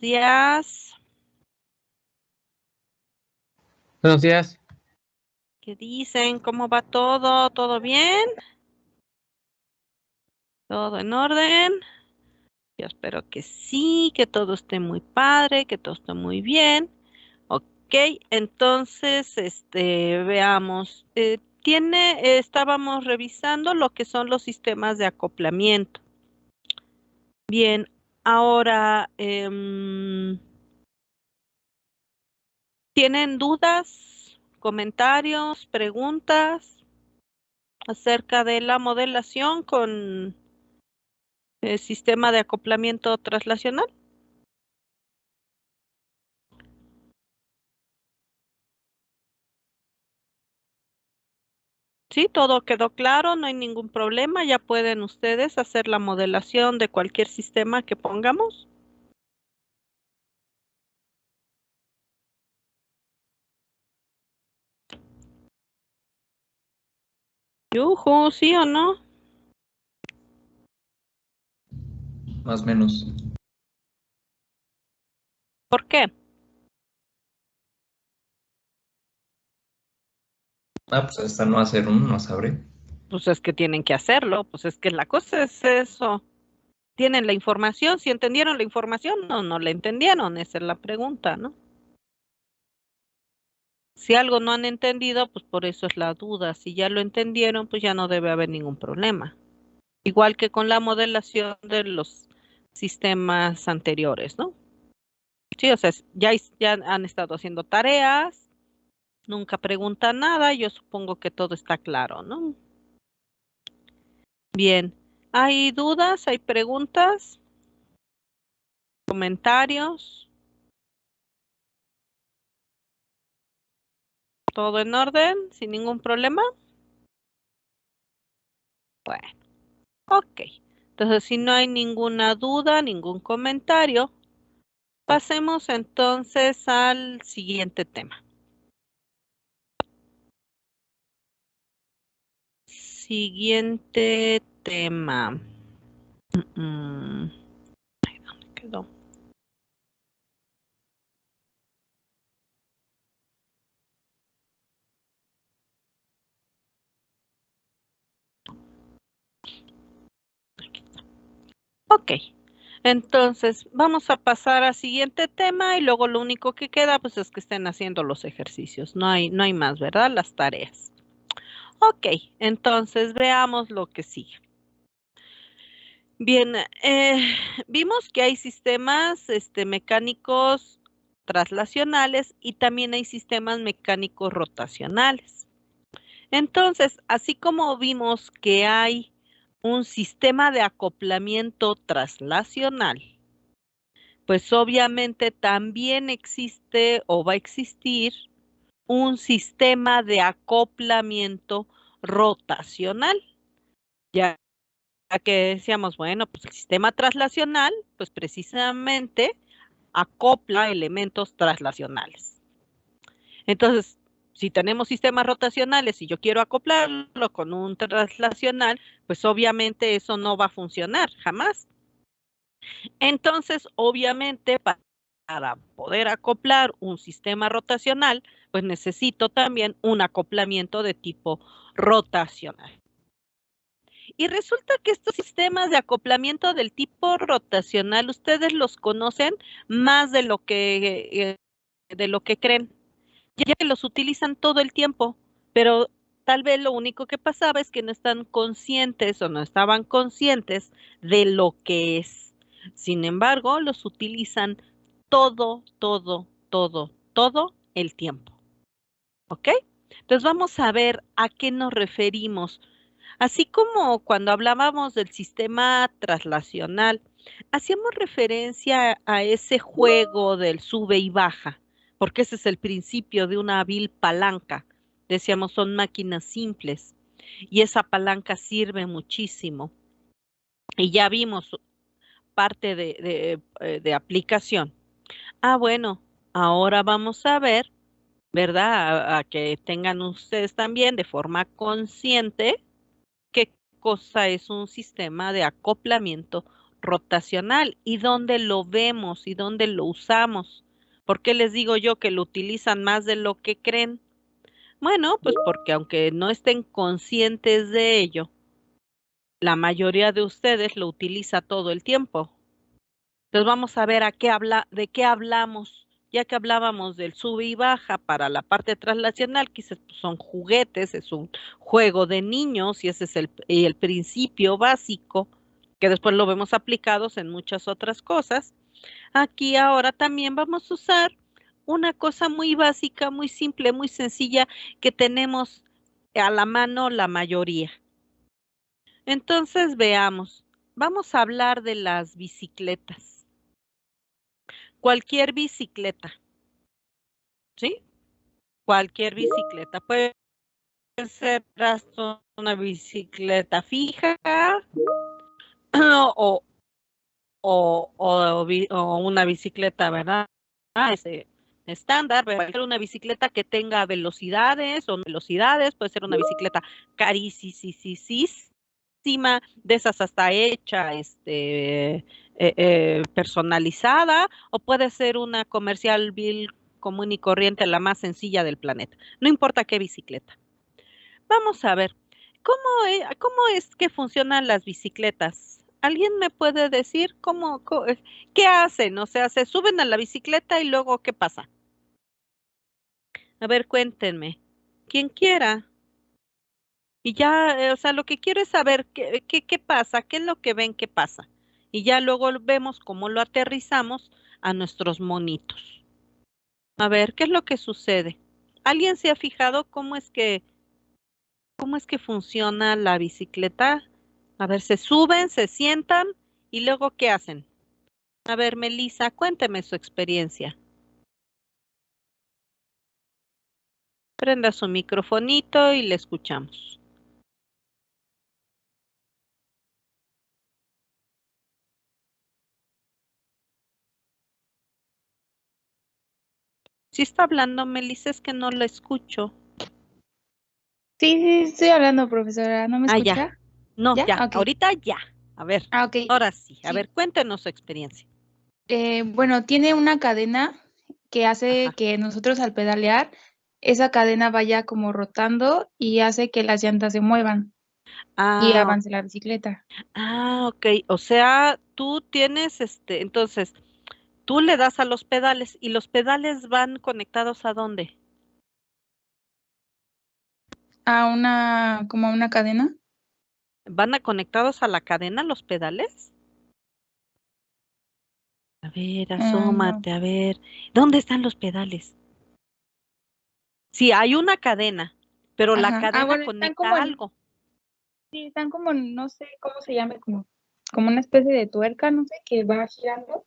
Días. Buenos días. ¿Qué dicen? ¿Cómo va todo? ¿Todo bien? ¿Todo en orden? Yo espero que sí, que todo esté muy padre, que todo esté muy bien. Ok, entonces, veamos. Estábamos revisando lo que son los sistemas de acoplamiento. Bien, ahora, ¿tienen dudas, comentarios, preguntas acerca de la modelación con el sistema de acoplamiento traslacional? Sí, todo quedó claro, no hay ningún problema. Ya pueden ustedes hacer la modelación de cualquier sistema que pongamos. Yujú, ¿sí o no? Más o menos. ¿Por qué? Pues hasta no hacer uno, no sabré. Pues es que tienen que hacerlo, pues es que la cosa es eso. ¿Tienen la información? ¿Si entendieron la información? No, no la entendieron, esa es la pregunta, ¿no? Si algo no han entendido, pues por eso es la duda. Si ya lo entendieron, pues ya no debe haber ningún problema. Igual que con la modelación de los sistemas anteriores, ¿no? Sí, o sea, ya han estado haciendo tareas, nunca preguntan nada, yo supongo que todo está claro, ¿no? Bien, ¿hay dudas? ¿Hay preguntas? ¿Comentarios? ¿Todo en orden? ¿Sin ningún problema? Bueno, ok. Entonces, si no hay ninguna duda, ningún comentario, pasemos entonces al siguiente tema. Siguiente tema. Ay, ¿dónde quedó? Ok, entonces vamos a pasar al siguiente tema y luego lo único que queda pues es que estén haciendo los ejercicios. No hay más, ¿verdad? Las tareas. Ok, entonces veamos lo que sigue. Bien, vimos que hay sistemas mecánicos traslacionales y también hay sistemas mecánicos rotacionales. Entonces, así como vimos que hay un sistema de acoplamiento traslacional, pues obviamente también existe o va a existir un sistema de acoplamiento rotacional. Ya que decíamos, bueno, pues el sistema traslacional, pues precisamente acopla elementos traslacionales. Entonces, si tenemos sistemas rotacionales y yo quiero acoplarlo con un traslacional, pues obviamente eso no va a funcionar jamás. Entonces, obviamente, para poder acoplar un sistema rotacional, pues necesito también un acoplamiento de tipo rotacional. Y resulta que estos sistemas de acoplamiento del tipo rotacional, ustedes los conocen más de lo que creen, ya que los utilizan todo el tiempo, pero tal vez lo único que pasaba es que no están conscientes o no estaban conscientes de lo que es. Sin embargo, los utilizan todo el tiempo. ¿Ok? Entonces vamos a ver a qué nos referimos. Así como cuando hablábamos del sistema traslacional, hacíamos referencia a ese juego del sube y baja, porque ese es el principio de una hábil palanca. Decíamos, son máquinas simples y esa palanca sirve muchísimo. Y ya vimos parte de aplicación. Ah, bueno, ahora vamos a ver, ¿verdad? A que tengan ustedes también de forma consciente qué cosa es un sistema de acoplamiento rotacional. ¿Y dónde lo vemos y dónde lo usamos? ¿Por qué les digo yo que lo utilizan más de lo que creen? Bueno, pues porque aunque no estén conscientes de ello, la mayoría de ustedes lo utiliza todo el tiempo. Entonces vamos a ver de qué hablamos. Ya que hablábamos del sube y baja para la parte traslacional, quizás pues, son juguetes, es un juego de niños y ese es el principio básico, que después lo vemos aplicados en muchas otras cosas. Aquí ahora también vamos a usar una cosa muy básica, muy simple, muy sencilla que tenemos a la mano la mayoría. Entonces veamos, vamos a hablar de las bicicletas. Cualquier bicicleta, ¿sí? Cualquier bicicleta. Puede ser hasta una bicicleta fija o, o una bicicleta, ¿verdad? Estándar, puede ser una bicicleta que tenga velocidades o no velocidades, puede ser una bicicleta carísima, de esas hasta hecha, personalizada, o puede ser una comercial común y corriente, la más sencilla del planeta. No importa qué bicicleta. Vamos a ver, ¿cómo es que funcionan las bicicletas? ¿Alguien me puede decir qué hacen? O sea, se suben a la bicicleta y luego, ¿qué pasa? A ver, cuéntenme. Quien quiera. Y ya, o sea, lo que quiero es saber qué pasa, qué es lo que ven que pasa. Y ya luego vemos cómo lo aterrizamos a nuestros monitos. A ver, ¿qué es lo que sucede? ¿Alguien se ha fijado cómo es que funciona la bicicleta? A ver, se suben, se sientan y luego, ¿qué hacen? A ver, Melissa, cuénteme su experiencia. Prenda su microfonito y le escuchamos. Si está hablando, Melissa, es que no la escucho. Sí, estoy hablando, profesora. ¿No me Ah, escucha? ya. No, ¿Ya? ya. Ok. Ahorita ya. A ver, Ok. ahora sí. A Sí. ver, cuéntenos su experiencia. Bueno, tiene una cadena que hace Ajá. que nosotros al pedalear, esa cadena vaya como rotando y hace que las llantas se muevan y Ah, avance la bicicleta. ok. O sea, tú tienes entonces, tú le das a los pedales y los pedales van conectados ¿a dónde? Como a una cadena. Conectados a la cadena los pedales? A ver, No. asómate, a ver. ¿Dónde están los pedales? Sí, hay una cadena, pero la Ajá. cadena Bueno, están como conecta algo. sí, están como, no sé cómo se llame, como una especie de tuerca, no sé, que va girando.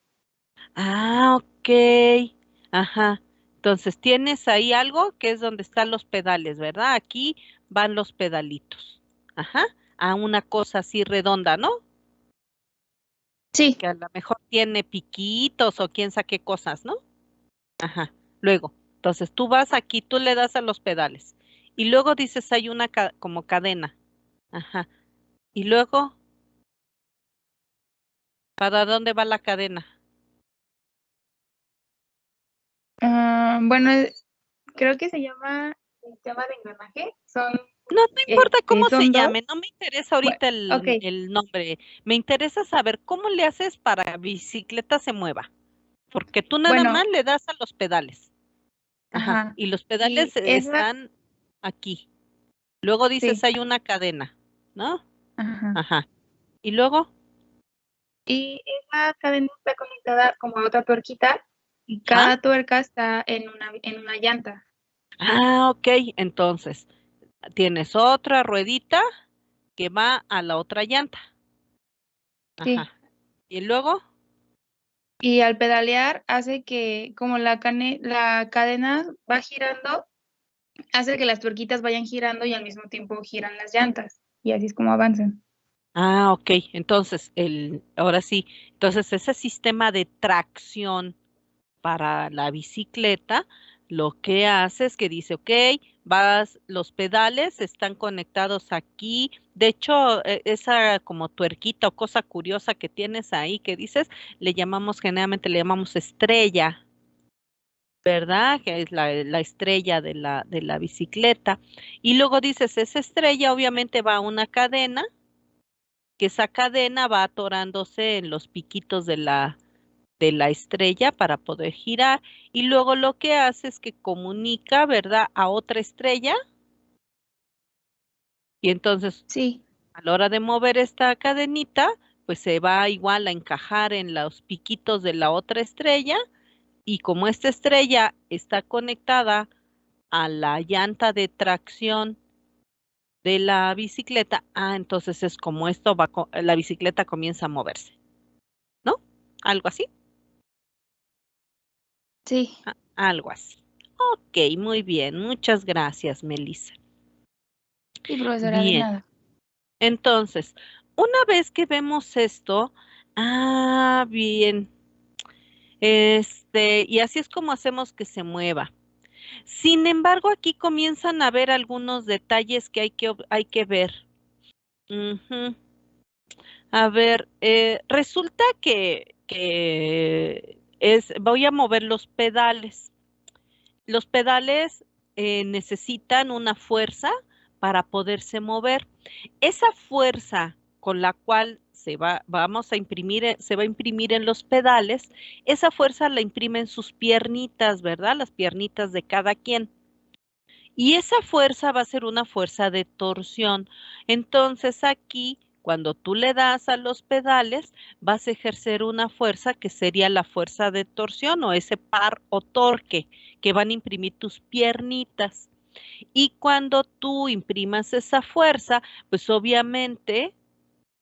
Ah, ok. Ajá. Entonces tienes ahí algo que es donde están los pedales, ¿verdad? Aquí van los pedalitos. Ajá. A una cosa así redonda, ¿no? Sí. Que a lo mejor tiene piquitos o quién sabe qué cosas, ¿no? Ajá. Luego, entonces tú vas aquí, tú le das a los pedales. Y luego dices hay una como cadena. Ajá. Y luego, ¿para dónde va la cadena? Bueno, creo que se llama sistema de engranaje. No, no importa cómo se Son dos. llame, no me interesa Bueno, ahorita ok. el nombre. Me interesa saber cómo le haces para que la bicicleta se mueva. Porque tú nada Bueno, más le das a los pedales. Ajá. ajá. Y los Y pedales esa, están aquí. Luego dices sí, hay una cadena, ¿no? ajá. Ajá. Y luego, Y esa cadena está conectada como a otra tuerquita y ajá. cada tuerca está en una llanta. Ah, ok. Entonces, tienes otra ruedita que va a la otra llanta. Sí. Ajá. Y luego, Y al pedalear hace que, como la cadena va girando, hace que las tuerquitas vayan girando y al mismo tiempo giran las llantas. Y así es como avanzan. ah, ok. Entonces, ahora sí. Entonces, ese sistema de tracción para la bicicleta, lo que hace es que dice, ok, los pedales están conectados aquí. De hecho, esa como tuerquita o cosa curiosa que tienes ahí que dices, generalmente le llamamos estrella, ¿verdad? Que es la estrella de la bicicleta. Y luego dices, esa estrella obviamente va a una cadena, que esa cadena va atorándose en los piquitos de la estrella para poder girar. Y luego lo que hace es que comunica, ¿verdad?, a otra estrella. Y entonces, Sí, a la hora de mover esta cadenita, pues se va igual a encajar en los piquitos de la otra estrella. Y como esta estrella está conectada a la llanta de tracción de la bicicleta, entonces es como esto la bicicleta comienza a moverse, ¿no? Algo así, sí. algo así. Ok, muy bien, muchas gracias, Melissa. Sí, profesora, de Bien, nada. entonces, una vez que vemos esto, bien, y así es como hacemos que se mueva. Sin embargo, aquí comienzan a ver algunos detalles que hay que ver. Ujú. A ver, resulta voy a mover los pedales. Los pedales necesitan una fuerza para poderse mover. Esa fuerza con la cual vamos a imprimir, se va a imprimir en los pedales, esa fuerza la imprimen sus piernitas, ¿verdad? Las piernitas de cada quien. Y esa fuerza va a ser una fuerza de torsión. Entonces aquí, cuando tú le das a los pedales, vas a ejercer una fuerza que sería la fuerza de torsión o ese par o torque que van a imprimir tus piernitas. Y cuando tú imprimas esa fuerza, pues obviamente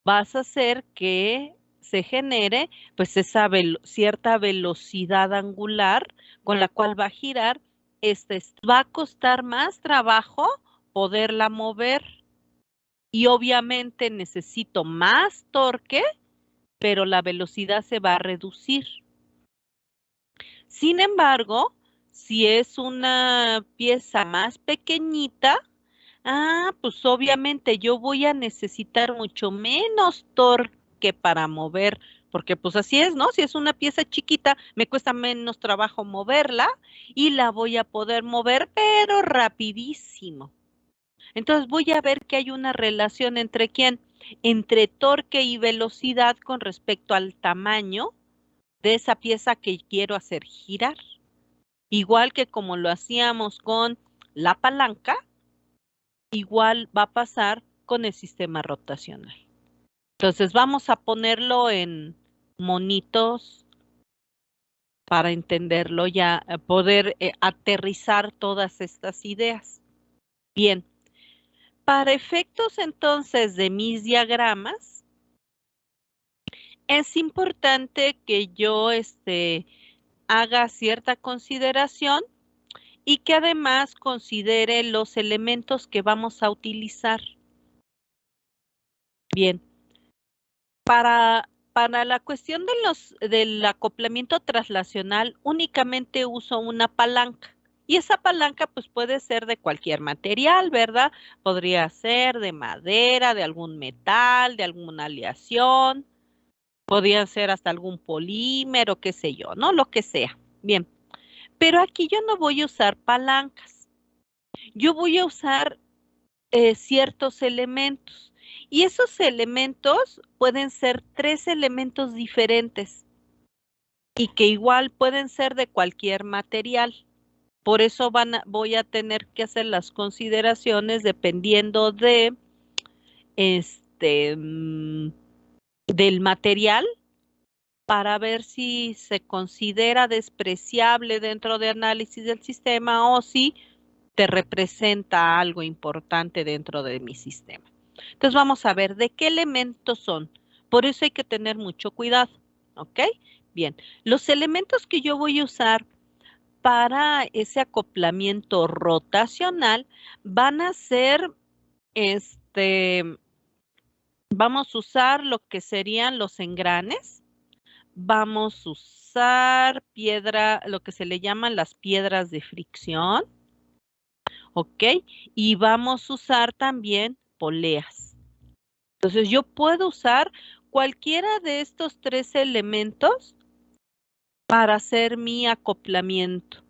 vas a hacer que se genere pues esa cierta velocidad angular con la cual va a girar. Va a costar más trabajo poderla mover y obviamente necesito más torque, pero la velocidad se va a reducir. Sin embargo, si es una pieza más pequeñita, pues obviamente yo voy a necesitar mucho menos torque para mover, porque pues así es, ¿no? Si es una pieza chiquita, me cuesta menos trabajo moverla y la voy a poder mover, pero rapidísimo. Entonces voy a ver que hay una relación entre quién, entre torque y velocidad con respecto al tamaño de esa pieza que quiero hacer girar. Igual que como lo hacíamos con la palanca, igual va a pasar con el sistema rotacional. Entonces vamos a ponerlo en monitos para entenderlo ya, poder aterrizar todas estas ideas. Bien, para efectos entonces de mis diagramas, es importante que yo haga cierta consideración y que además considere los elementos que vamos a utilizar. Bien, para la cuestión del acoplamiento traslacional, únicamente uso una palanca. Y esa palanca pues puede ser de cualquier material, ¿verdad? Podría ser de madera, de algún metal, de alguna aleación. Podría ser hasta algún polímero, qué sé yo, ¿no? Lo que sea. Bien, pero aquí yo no voy a usar palancas. Yo voy a usar ciertos elementos. Y esos elementos pueden ser 3 elementos diferentes y que igual pueden ser de cualquier material. Por eso voy a tener que hacer las consideraciones dependiendo de del material para ver si se considera despreciable dentro de análisis del sistema o si te representa algo importante dentro de mi sistema. Entonces vamos a ver de qué elementos son. Por eso hay que tener mucho cuidado, ¿ok? Bien, los elementos que yo voy a usar para ese acoplamiento rotacional van a ser, vamos a usar lo que serían los engranes, vamos a usar lo que se le llaman las piedras de fricción, ¿ok? Y vamos a usar también poleas. Entonces yo puedo usar cualquiera de estos 3 elementos para hacer mi acoplamiento,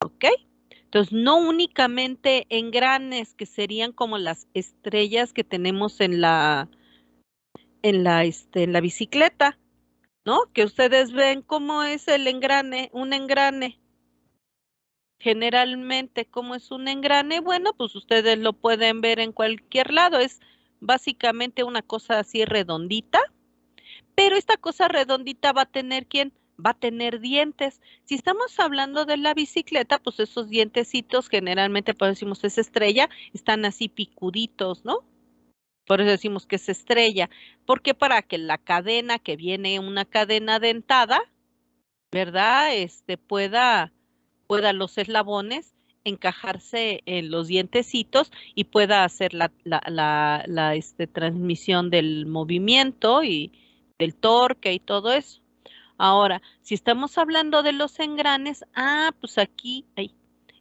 ¿ok? Entonces no únicamente engranes que serían como las estrellas que tenemos en la bicicleta, ¿no? Que ustedes ven cómo es el engrane, un engrane. Generalmente, ¿cómo es un engrane? Bueno, pues ustedes lo pueden ver en cualquier lado. Es básicamente una cosa así redondita, pero esta cosa redondita va a tener ¿quién? Va a tener dientes. Si estamos hablando de la bicicleta, pues esos dientecitos generalmente, por eso decimos es estrella, están así picuditos, ¿no? Por eso decimos que es estrella, porque para que la cadena que viene una cadena dentada, ¿verdad? Pueda los eslabones encajarse en los dientecitos y pueda hacer la transmisión del movimiento y del torque y todo eso. Ahora, si estamos hablando de los engranes, pues aquí,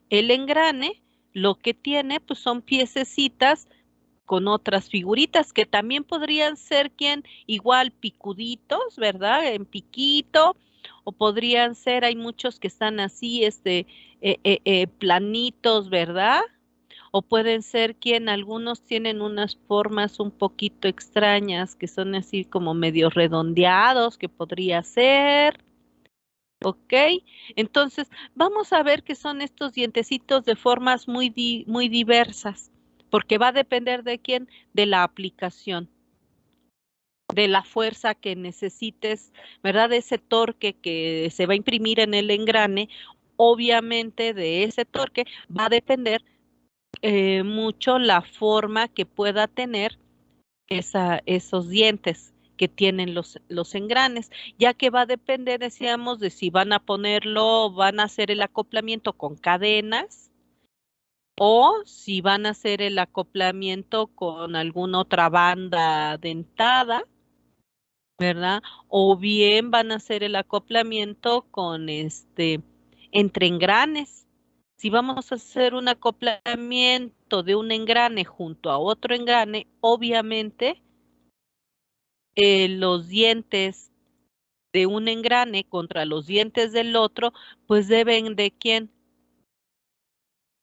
el engrane lo que tiene, pues son piececitas con otras figuritas que también podrían ser igual picuditos, ¿verdad? En piquito, o podrían ser, hay muchos que están así, planitos, ¿verdad? O pueden ser algunos tienen unas formas un poquito extrañas, que son así como medio redondeados, que podría ser, ¿ok? Entonces, vamos a ver qué son estos dientecitos de formas muy diversas, porque va a depender de quién, de la aplicación, de la fuerza que necesites, ¿verdad? De ese torque que se va a imprimir en el engrane, obviamente de ese torque va a depender mucho la forma que pueda tener esos dientes que tienen los engranes, ya que va a depender, decíamos, de si van a van a hacer el acoplamiento con cadenas o si van a hacer el acoplamiento con alguna otra banda dentada, ¿verdad? O bien van a hacer el acoplamiento con entre engranes. Si vamos a hacer un acoplamiento de un engrane junto a otro engrane, obviamente los dientes de un engrane contra los dientes del otro, pues deben de quién,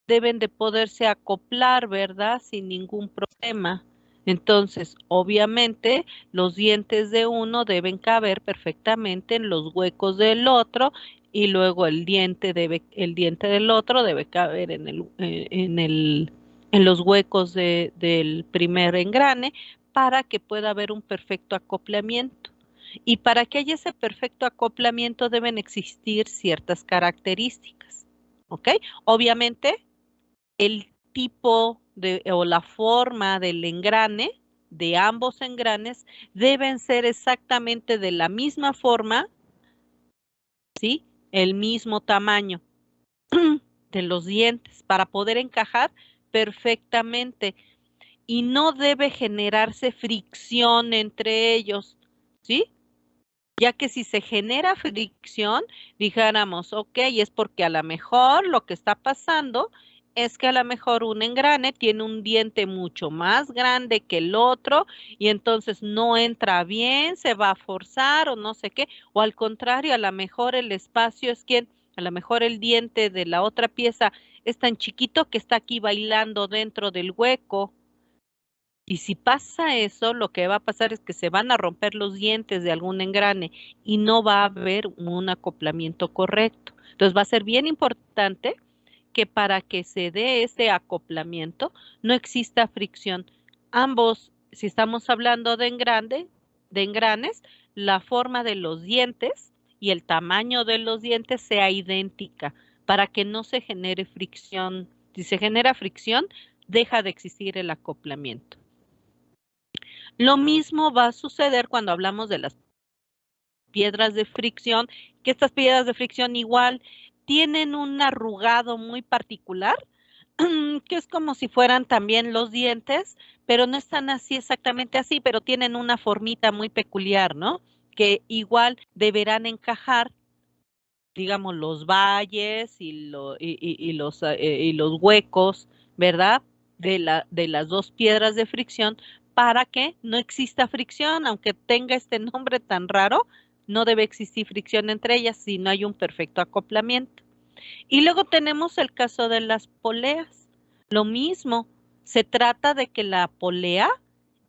deben de poderse acoplar, ¿verdad? Sin ningún problema. Entonces, obviamente, los dientes de uno deben caber perfectamente en los huecos del otro y luego el diente del otro debe caber en los huecos del primer engrane para que pueda haber un perfecto acoplamiento. Y para que haya ese perfecto acoplamiento deben existir ciertas características, ¿ok? Obviamente, el tipo o la forma del engrane, de ambos engranes, deben ser exactamente de la misma forma, ¿sí? El mismo tamaño de los dientes para poder encajar perfectamente y no debe generarse fricción entre ellos, ¿sí? Ya que si se genera fricción, dijéramos, ok, es porque a lo mejor lo que está pasando es que a lo mejor un engrane tiene un diente mucho más grande que el otro y entonces no entra bien, se va a forzar o no sé qué, o al contrario, a lo mejor el espacio a lo mejor el diente de la otra pieza es tan chiquito que está aquí bailando dentro del hueco. Y si pasa eso, lo que va a pasar es que se van a romper los dientes de algún engrane y no va a haber un acoplamiento correcto. Entonces va a ser bien importante que para que se dé ese acoplamiento no exista fricción. Ambos, si estamos hablando de engranes, la forma de los dientes y el tamaño de los dientes sea idéntica para que no se genere fricción. Si se genera fricción, deja de existir el acoplamiento. Lo mismo va a suceder cuando hablamos de las piedras de fricción, que estas piedras de fricción igual tienen un arrugado muy particular, que es como si fueran también los dientes, pero no están así exactamente así, pero tienen una formita muy peculiar, ¿no? Que igual deberán encajar digamos, los valles y los huecos, ¿verdad? De las dos piedras de fricción para que no exista fricción, aunque tenga este nombre tan raro, no debe existir fricción entre ellas si no hay un perfecto acoplamiento. Y luego tenemos el caso de las poleas. Lo mismo, se trata de que la polea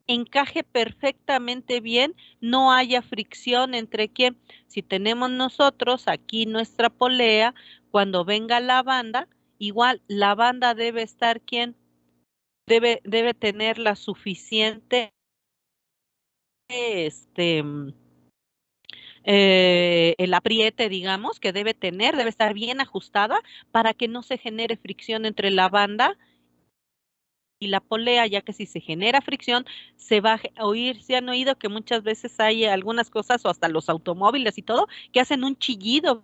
encaje perfectamente bien, no haya fricción entre quién. Si tenemos nosotros aquí nuestra polea, cuando venga la banda, igual la banda debe estar quién, debe tener la suficiente el apriete, digamos, que debe tener, debe estar bien ajustada para que no se genere fricción entre la banda y la polea, ya que si se genera fricción, se va a oír, se han oído que muchas veces hay algunas cosas, o hasta los automóviles y todo, que hacen un chillido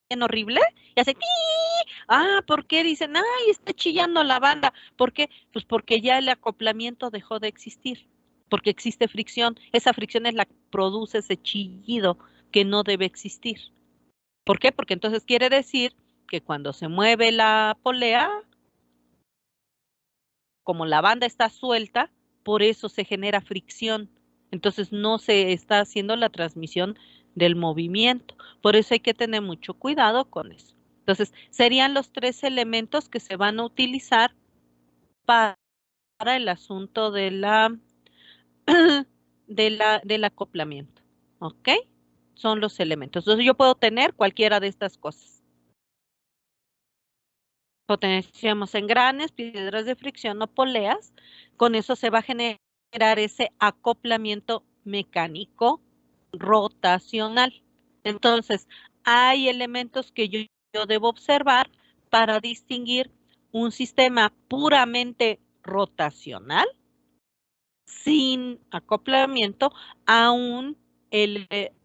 bien horrible y hacen ¡ii! Ah, ¿por qué? Dicen, ay, está chillando la banda. ¿Por qué? Pues porque ya el acoplamiento dejó de existir, porque existe fricción. Esa fricción es la que produce ese chillido que no debe existir. ¿Por qué? Porque entonces quiere decir que cuando se mueve la polea, como la banda está suelta, por eso se genera fricción. Entonces no se está haciendo la transmisión del movimiento. Por eso hay que tener mucho cuidado con eso. Entonces, serían los 3 elementos que se van a utilizar para el asunto de del acoplamiento. ¿Ok? Son los elementos. Entonces, yo puedo tener cualquiera de estas cosas. Potenciamos engranes, piedras de fricción o poleas. Con eso se va a generar ese acoplamiento mecánico rotacional. Entonces, hay elementos que yo debo observar para distinguir un sistema puramente rotacional, sin acoplamiento, a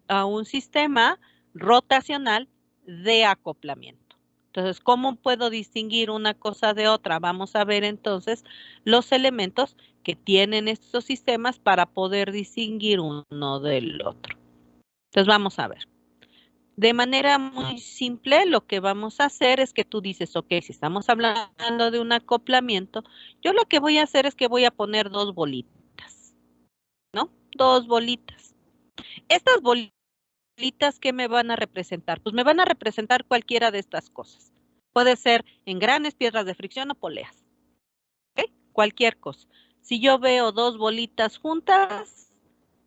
a un sistema rotacional de acoplamiento. Entonces, ¿cómo puedo distinguir una cosa de otra? Vamos a ver entonces los elementos que tienen estos sistemas para poder distinguir uno del otro. Entonces, vamos a ver. De manera muy simple, lo que vamos a hacer es que tú dices, ok, si estamos hablando de un acoplamiento, yo lo que voy a hacer es que voy a poner 2 bolitas, ¿no? 2 bolitas. Estas bolitas, ¿qué me van a representar? Pues me van a representar cualquiera de estas cosas. Puede ser engranes, piedras de fricción o poleas. ¿Ok? Cualquier cosa. Si yo veo 2 bolitas juntas,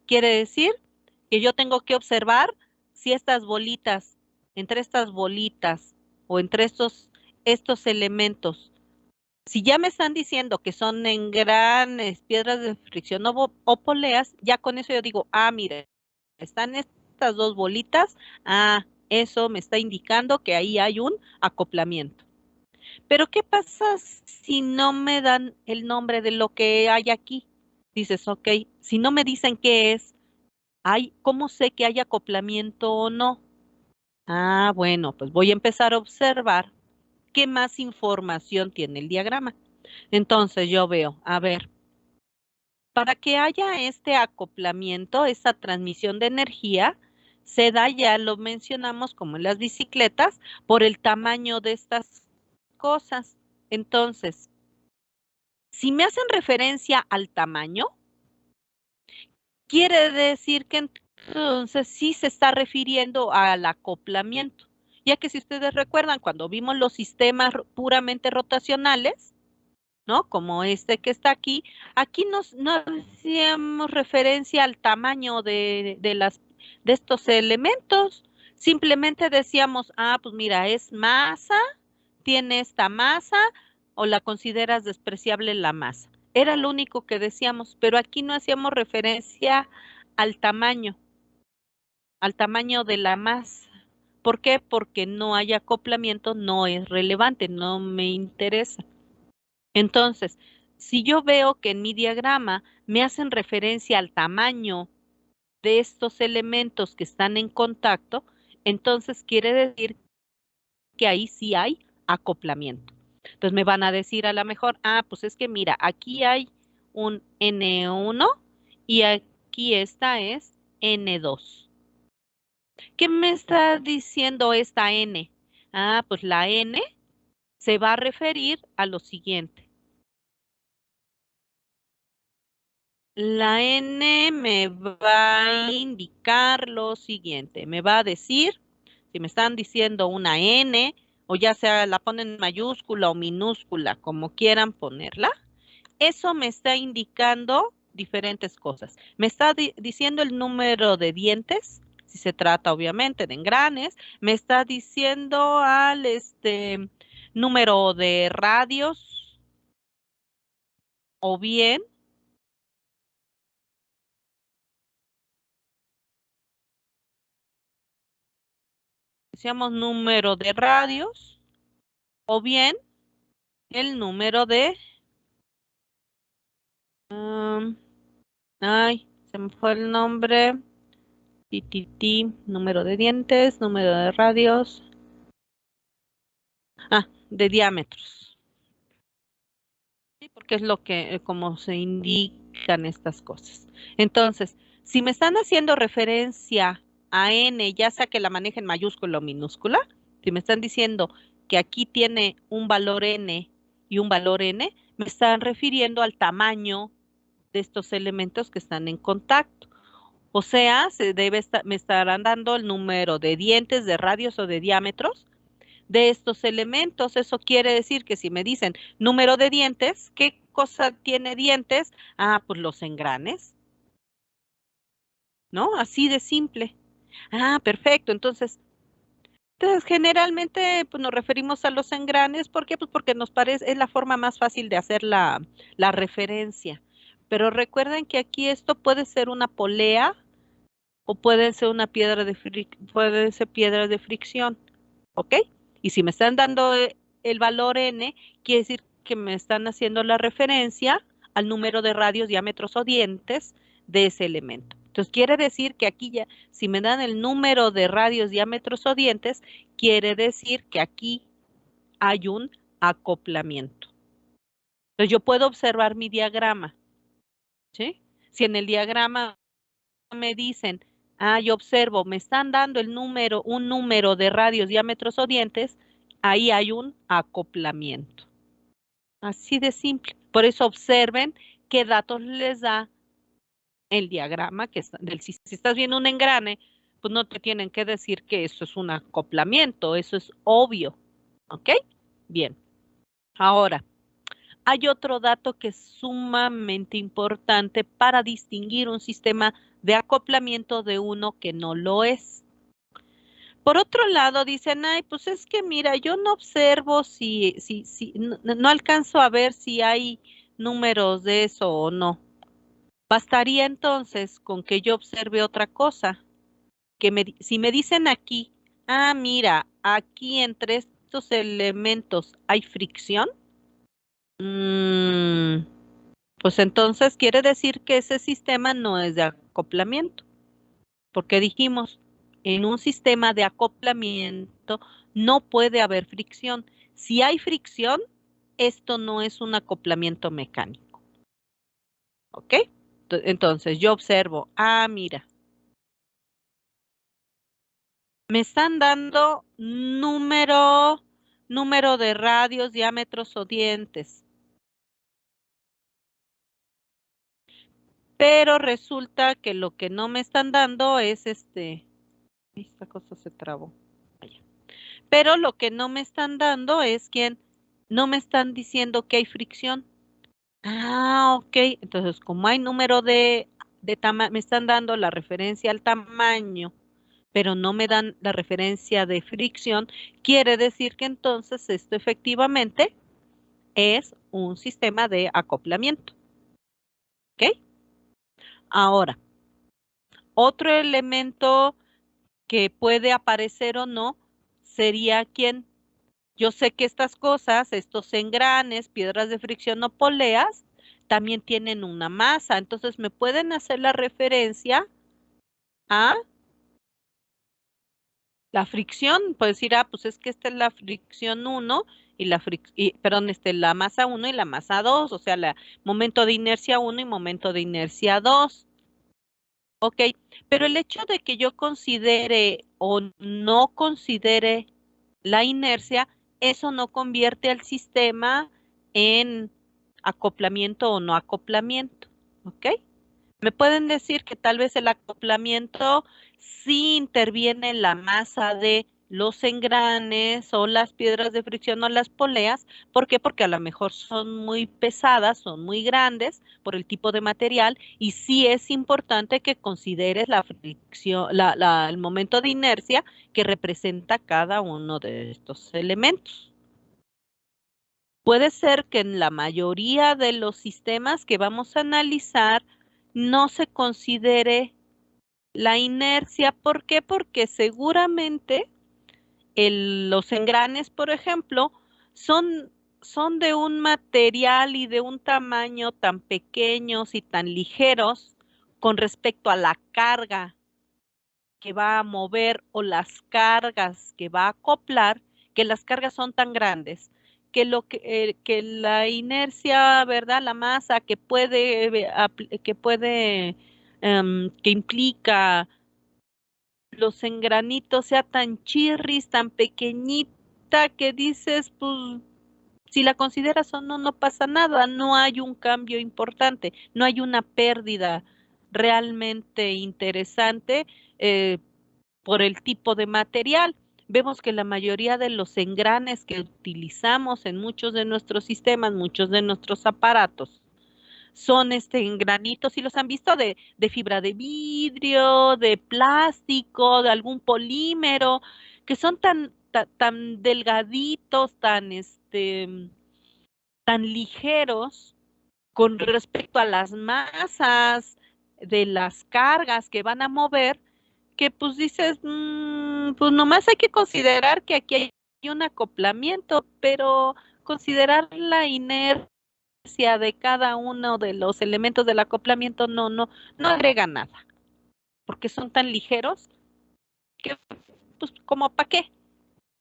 quiere decir que yo tengo que observar si estas bolitas, entre estas bolitas o entre estos elementos, si ya me están diciendo que son engranes, piedras de fricción o poleas, ya con eso yo digo, ah, mire, están estas 2 bolitas, ah, eso me está indicando que ahí hay un acoplamiento. Pero ¿qué pasa si no me dan el nombre de lo que hay aquí? Dices, ok, si no me dicen qué es, ¿cómo sé que hay acoplamiento o no? Ah, bueno, pues voy a empezar a observar qué más información tiene el diagrama. Entonces yo veo, a ver, para que haya este acoplamiento, esta transmisión de energía, se da, ya lo mencionamos como en las bicicletas, por el tamaño de estas cosas. Entonces, si me hacen referencia al tamaño, quiere decir que entonces sí se está refiriendo al acoplamiento, ya que si ustedes recuerdan, cuando vimos los sistemas puramente rotacionales, ¿no? Como este que está aquí, aquí no hacíamos referencia al tamaño de estos elementos, simplemente decíamos, ah, pues mira, es masa, tiene esta masa, o la consideras despreciable la masa. Era lo único que decíamos, pero aquí no hacíamos referencia al tamaño de la masa. ¿Por qué? Porque no hay acoplamiento, no es relevante, no me interesa. Entonces, si yo veo que en mi diagrama me hacen referencia al tamaño de estos elementos que están en contacto, entonces quiere decir que ahí sí hay acoplamiento. Entonces me van a decir a lo mejor, ah, pues es que mira, aquí hay un N1 y aquí esta es N2. ¿Qué me está diciendo esta N? Ah, pues la N se va a referir a lo siguiente. La N me va a indicar lo siguiente. Me va a decir, si me están diciendo una N, o ya sea la ponen mayúscula o minúscula, como quieran ponerla, eso me está indicando diferentes cosas. Me está diciendo el número de dientes, si se trata obviamente de engranes. Me está diciendo al número de radios, o bien decíamos número de radios, o bien el número de ay, se me fue el nombre. Número de dientes, número de radios. Ah, de diámetros. Sí, porque es lo que, como se indican estas cosas. Entonces, si me están haciendo referencia a N, ya sea que la manejen mayúscula o minúscula, si me están diciendo que aquí tiene un valor N y un valor N, me están refiriendo al tamaño de estos elementos que están en contacto. O sea, me estarán dando el número de dientes, de radios o de diámetros de estos elementos. Eso quiere decir que si me dicen número de dientes, ¿qué cosa tiene dientes? Ah, pues los engranes, ¿no? Así de simple. Ah, perfecto. Entonces generalmente pues, nos referimos a los engranes. ¿Por qué? Pues porque nos parece, es la forma más fácil de hacer la referencia. Pero recuerden que aquí esto puede ser una polea o puede ser una piedra puede ser piedra de fricción, ¿ok? Y si me están dando el valor n, quiere decir que me están haciendo la referencia al número de radios, diámetros o dientes de ese elemento. Entonces quiere decir que aquí ya, si me dan el número de radios, diámetros o dientes, quiere decir que aquí hay un acoplamiento. Entonces yo puedo observar mi diagrama, ¿sí? Si en el diagrama me dicen, ah, yo observo, me están dando un número de radios, diámetros o dientes, ahí hay un acoplamiento. Así de simple. Por eso observen qué datos les da el diagrama que está, si estás viendo un engrane, pues no te tienen que decir que eso es un acoplamiento, eso es obvio. ¿Ok? Bien. Ahora, hay otro dato que es sumamente importante para distinguir un sistema de acoplamiento de uno que no lo es. Por otro lado, dicen, ay, pues es que mira, yo no observo no alcanzo a ver si hay números de eso o no. Bastaría entonces con que yo observe otra cosa, si me dicen aquí, ah, mira, aquí entre estos elementos hay fricción, pues entonces quiere decir que ese sistema no es de acoplamiento, porque dijimos, en un sistema de acoplamiento no puede haber fricción. Si hay fricción, esto no es un acoplamiento mecánico. ¿Ok? Entonces yo observo, ah, mira, me están dando número de radios, diámetros o dientes. Pero resulta que lo que no me están dando es esta cosa se trabó. Allá. Pero lo que no me están dando es que no me están diciendo que hay fricción. Ah, ok. Entonces, como hay número de tamaño, me están dando la referencia al tamaño, pero no me dan la referencia de fricción, quiere decir que entonces esto efectivamente es un sistema de acoplamiento. ¿Ok? Ahora, otro elemento que puede aparecer o no sería quién. Yo sé que estas cosas, estos engranes, piedras de fricción o poleas, también tienen una masa. Entonces me pueden hacer la referencia a la fricción. Puedes decir, ah, pues es que esta es la fricción 1 y la masa 1 y la masa 2, o sea, momento de inercia 1 y momento de inercia 2. Ok, pero el hecho de que yo considere o no considere la inercia, eso no convierte al sistema en acoplamiento o no acoplamiento, ¿ok? Me pueden decir que tal vez el acoplamiento sí interviene en la masa de los engranes o las piedras de fricción o las poleas. ¿Por qué? Porque a lo mejor son muy pesadas, son muy grandes por el tipo de material y sí es importante que consideres la fricción, el momento de inercia que representa cada uno de estos elementos. Puede ser que en la mayoría de los sistemas que vamos a analizar no se considere la inercia. ¿Por qué? Porque seguramente los engranes, por ejemplo, son, son de un material y de un tamaño tan pequeños y tan ligeros con respecto a la carga que va a mover o las cargas que va a acoplar, que las cargas son tan grandes que la inercia, ¿verdad? La masa que implica los engranitos sea tan chirris, tan pequeñita que dices, pues, si la consideras o no, no pasa nada, no hay un cambio importante, no hay una pérdida realmente interesante por el tipo de material. Vemos que la mayoría de los engranes que utilizamos en muchos de nuestros sistemas, muchos de nuestros aparatos, son en granitos, si los han visto, de fibra de vidrio, de plástico, de algún polímero, que son tan delgaditos, tan ligeros con respecto a las masas de las cargas que van a mover, que pues dices, pues nomás hay que considerar que aquí hay un acoplamiento, pero considerar la inercia de cada uno de los elementos del acoplamiento no agrega nada, porque son tan ligeros que, pues, como para qué,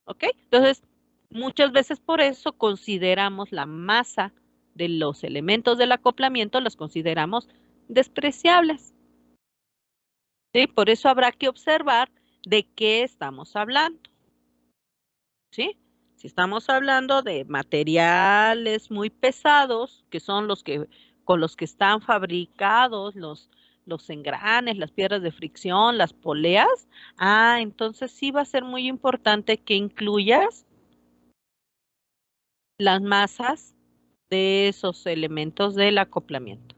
¿ok? Entonces, muchas veces por eso consideramos la masa de los elementos del acoplamiento, los consideramos despreciables, ¿sí? Por eso habrá que observar de qué estamos hablando, ¿sí? Si estamos hablando de materiales muy pesados, que son con los que están fabricados los engranes, las piedras de fricción, las poleas, entonces sí va a ser muy importante que incluyas las masas de esos elementos del acoplamiento.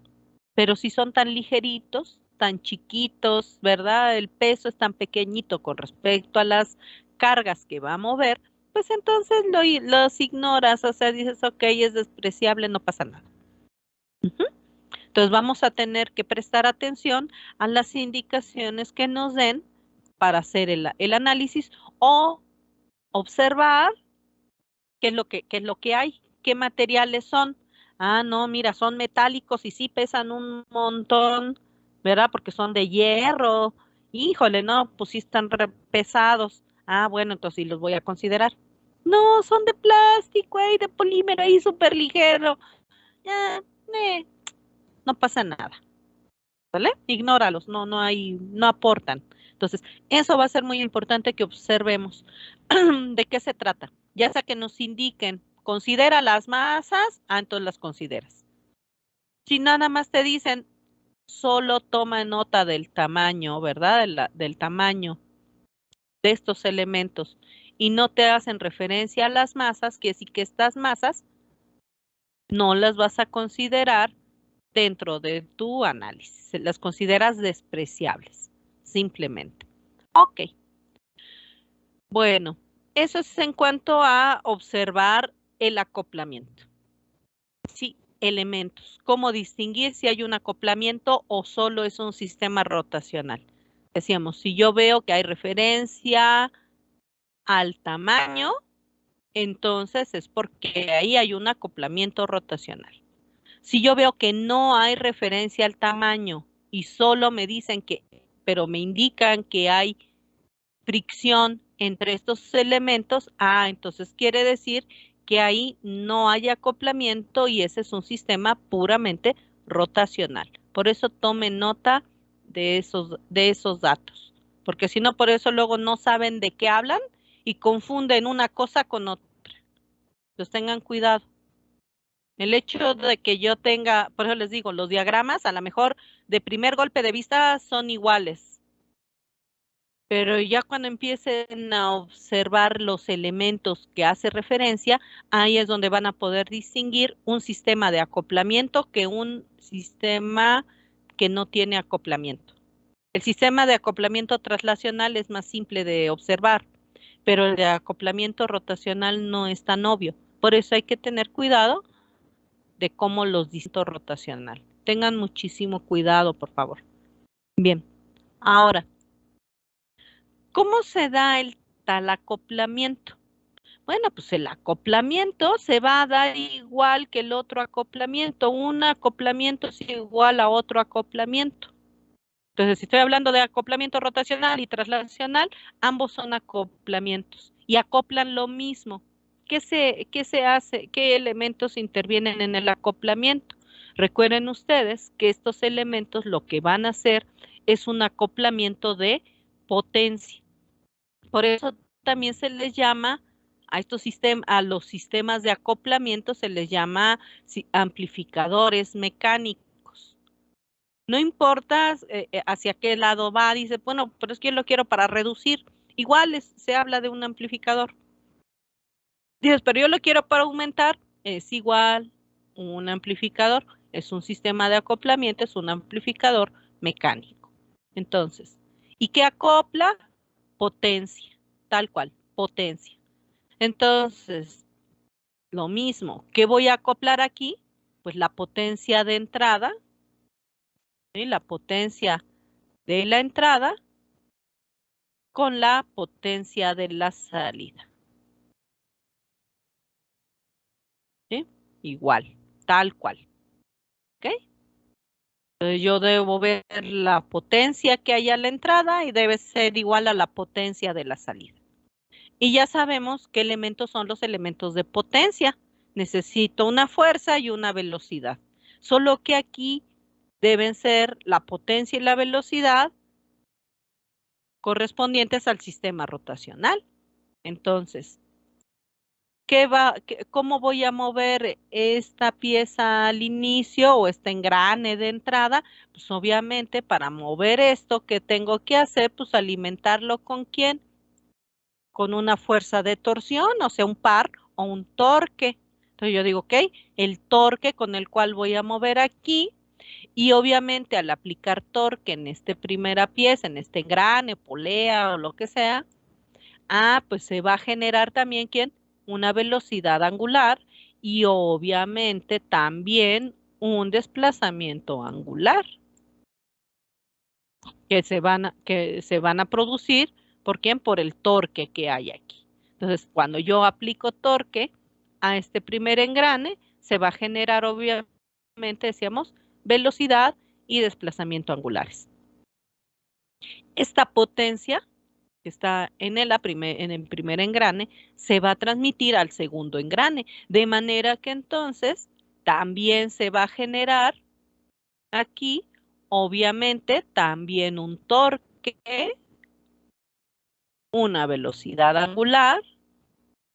Pero si son tan ligeritos, tan chiquitos, ¿verdad? El peso es tan pequeñito con respecto a las cargas que va a mover, pues entonces los ignoras, o sea, dices, ok, es despreciable, no pasa nada. Ujú. Entonces vamos a tener que prestar atención a las indicaciones que nos den para hacer el análisis o observar qué es lo que hay, qué materiales son. No, mira, son metálicos y sí pesan un montón, ¿verdad? Porque son de hierro. Híjole, no, pues sí están pesados. Bueno, entonces sí los voy a considerar. No, son de plástico, de polímero, ahí súper ligero. Ah, eh, no pasa nada, ¿vale? Ignóralos, no aportan. Entonces, eso va a ser muy importante que observemos de qué se trata. Ya sea que nos indiquen, considera las masas, entonces las consideras. Si nada más te dicen, solo toma nota del tamaño, ¿verdad? Del tamaño de estos elementos y no te hacen referencia a las masas, que sí que estas masas no las vas a considerar dentro de tu análisis. Las consideras despreciables, simplemente. Ok. Bueno, eso es en cuanto a observar el acoplamiento. Sí, elementos. ¿Cómo distinguir si hay un acoplamiento o solo es un sistema rotacional? Decíamos, si yo veo que hay referencia al tamaño, entonces es porque ahí hay un acoplamiento rotacional. Si yo veo que no hay referencia al tamaño y solo me dicen pero me indican que hay fricción entre estos elementos, entonces quiere decir que ahí no hay acoplamiento y ese es un sistema puramente rotacional. Por eso tome nota de esos datos. Porque si no, por eso luego no saben de qué hablan y confunden una cosa con otra. Entonces tengan cuidado. El hecho de que yo tenga, por eso les digo, los diagramas a lo mejor de primer golpe de vista son iguales. Pero ya cuando empiecen a observar los elementos que hace referencia, ahí es donde van a poder distinguir un sistema de acoplamiento que un sistema que no tiene acoplamiento. El sistema de acoplamiento traslacional es más simple de observar, pero el de acoplamiento rotacional no es tan obvio. Por eso hay que tener cuidado de cómo los distintos rotacional. Tengan muchísimo cuidado, por favor. Bien, ahora, ¿cómo se da el tal acoplamiento? Bueno, pues el acoplamiento se va a dar igual que el otro acoplamiento. Un acoplamiento es igual a otro acoplamiento. Entonces, si estoy hablando de acoplamiento rotacional y traslacional, ambos son acoplamientos y acoplan lo mismo. ¿Qué se hace? ¿Qué elementos intervienen en el acoplamiento? Recuerden ustedes que estos elementos lo que van a hacer es un acoplamiento de potencia. Por eso también se les llama a los sistemas de acoplamiento se les llama amplificadores mecánicos. No importa hacia qué lado va, dice, bueno, pero es que yo lo quiero para reducir. Igual se habla de un amplificador. Dices, pero yo lo quiero para aumentar, es igual un amplificador, es un sistema de acoplamiento, es un amplificador mecánico. Entonces, ¿y qué acopla? Potencia, tal cual, potencia. Entonces, lo mismo, ¿qué voy a acoplar aquí? Pues la potencia de entrada, ¿sí? La potencia de la entrada con la potencia de la salida. ¿Sí? Igual, tal cual. ¿Ok? Entonces yo debo ver la potencia que hay a la entrada y debe ser igual a la potencia de la salida. Y ya sabemos qué elementos son los elementos de potencia. Necesito una fuerza y una velocidad. Solo que aquí deben ser la potencia y la velocidad correspondientes al sistema rotacional. Entonces, ¿cómo voy a mover esta pieza al inicio o este engrane de entrada? Pues obviamente para mover esto, ¿qué tengo que hacer? Pues alimentarlo ¿con quién? Con una fuerza de torsión, o sea, un par o un torque. Entonces yo digo, ok, el torque con el cual voy a mover aquí, y obviamente al aplicar torque en esta primera pieza, en este engrane, polea o lo que sea, pues se va a generar también, ¿quién? Una velocidad angular y obviamente también un desplazamiento angular que se van a producir, ¿por quién? Por el torque que hay aquí. Entonces, cuando yo aplico torque a este primer engrane, se va a generar obviamente, decíamos, velocidad y desplazamiento angulares. Esta potencia que está en el primer engrane, se va a transmitir al segundo engrane, de manera que entonces también se va a generar aquí, obviamente, también un torque, una velocidad angular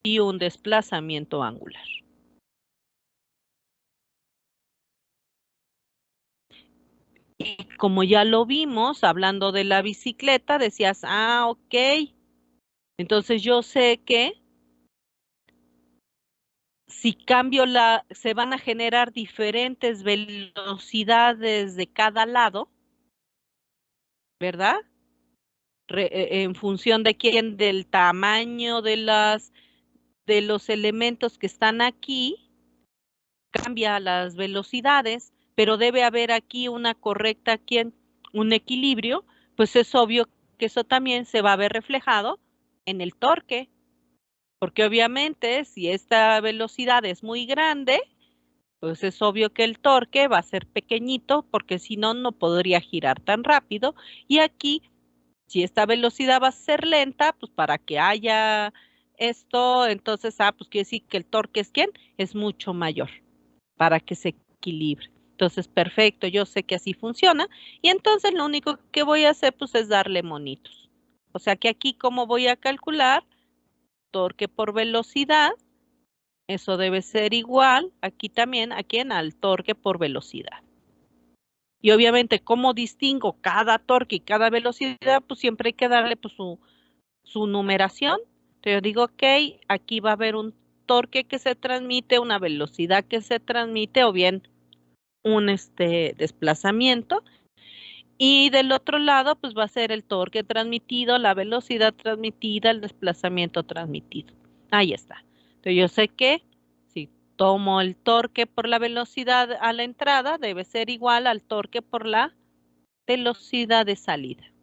y un desplazamiento angular. Y como ya lo vimos, hablando de la bicicleta, decías, ok, entonces yo sé que si cambio se van a generar diferentes velocidades de cada lado, ¿verdad? En función de quién, del tamaño de los elementos que están aquí, cambia las velocidades, pero debe haber aquí una correcta, un equilibrio, pues es obvio que eso también se va a ver reflejado en el torque, porque obviamente si esta velocidad es muy grande, pues es obvio que el torque va a ser pequeñito porque si no, no podría girar tan rápido. Y aquí, si esta velocidad va a ser lenta, pues para que haya esto, entonces, pues quiere decir que el torque es ¿quién? Es mucho mayor para que se equilibre. Entonces, perfecto, yo sé que así funciona. Y entonces lo único que voy a hacer pues es darle monitos. O sea que aquí, ¿cómo voy a calcular? Torque por velocidad. Eso debe ser igual, aquí también, aquí en al torque por velocidad. Y obviamente, ¿cómo distingo cada torque y cada velocidad? Pues siempre hay que darle pues, su numeración. Entonces yo digo, ok, aquí va a haber un torque que se transmite, una velocidad que se transmite, o bien un desplazamiento. Y del otro lado, pues va a ser el torque transmitido, la velocidad transmitida, el desplazamiento transmitido. Ahí está. Entonces yo sé que si tomo el torque por la velocidad a la entrada, debe ser igual al torque por la velocidad de salida.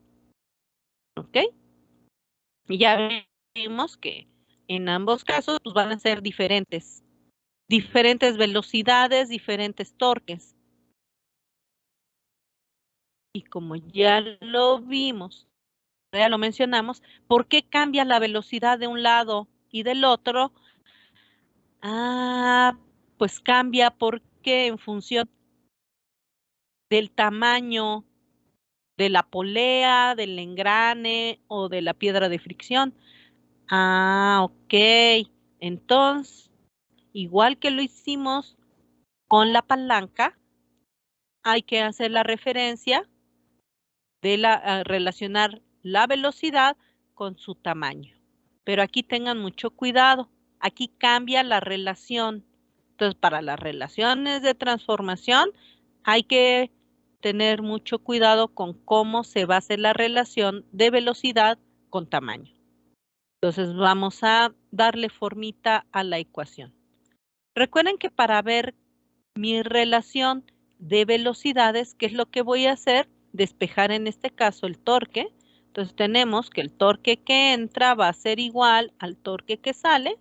¿Ok? Y ya vimos que en ambos casos pues van a ser diferentes velocidades, diferentes torques. Y como ya lo vimos, ya lo mencionamos, ¿por qué cambia la velocidad de un lado y del otro? Ah, pues cambia porque en función del tamaño de la polea, del engrane o de la piedra de fricción. Ah, ok. Entonces, igual que lo hicimos con la palanca, hay que hacer la referencia de relacionar la velocidad con su tamaño. Pero aquí tengan mucho cuidado. Aquí cambia la relación. Entonces, para las relaciones de transformación, hay que tener mucho cuidado con cómo se va a hacer la relación de velocidad con tamaño. Entonces, vamos a darle formita a la ecuación. Recuerden que para ver mi relación de velocidades, ¿qué es lo que voy a hacer? Despejar en este caso el torque. Entonces tenemos que el torque que entra va a ser igual al torque que sale,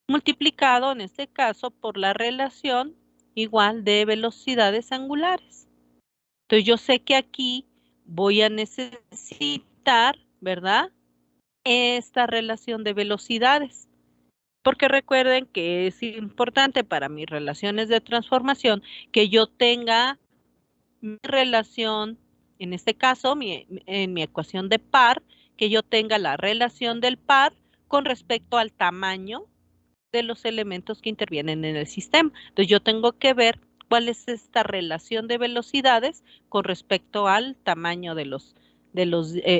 multiplicado en este caso por la relación igual de velocidades angulares. Entonces yo sé que aquí voy a necesitar, ¿verdad? Esta relación de velocidades. Porque recuerden que es importante para mis relaciones de transformación que yo tenga mi relación, en este caso, en mi ecuación de par, que yo tenga la relación del par con respecto al tamaño de los elementos que intervienen en el sistema. Entonces yo tengo que ver cuál es esta relación de velocidades con respecto al tamaño de los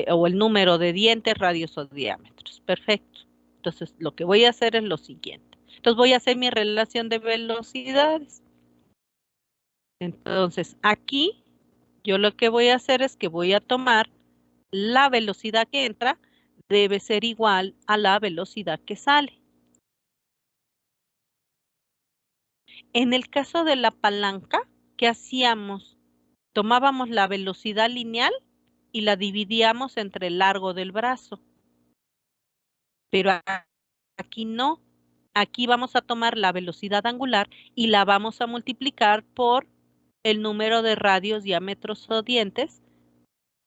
o el número de dientes, radios o diámetros. Perfecto. Entonces lo que voy a hacer es lo siguiente. Entonces voy a hacer mi relación de velocidades. Entonces aquí yo lo que voy a hacer es que voy a tomar la velocidad que entra debe ser igual a la velocidad que sale. En el caso de la palanca, ¿qué hacíamos? Tomábamos la velocidad lineal y la dividíamos entre el largo del brazo. Pero aquí no. Aquí vamos a tomar la velocidad angular y la vamos a multiplicar por el número de radios, diámetros o dientes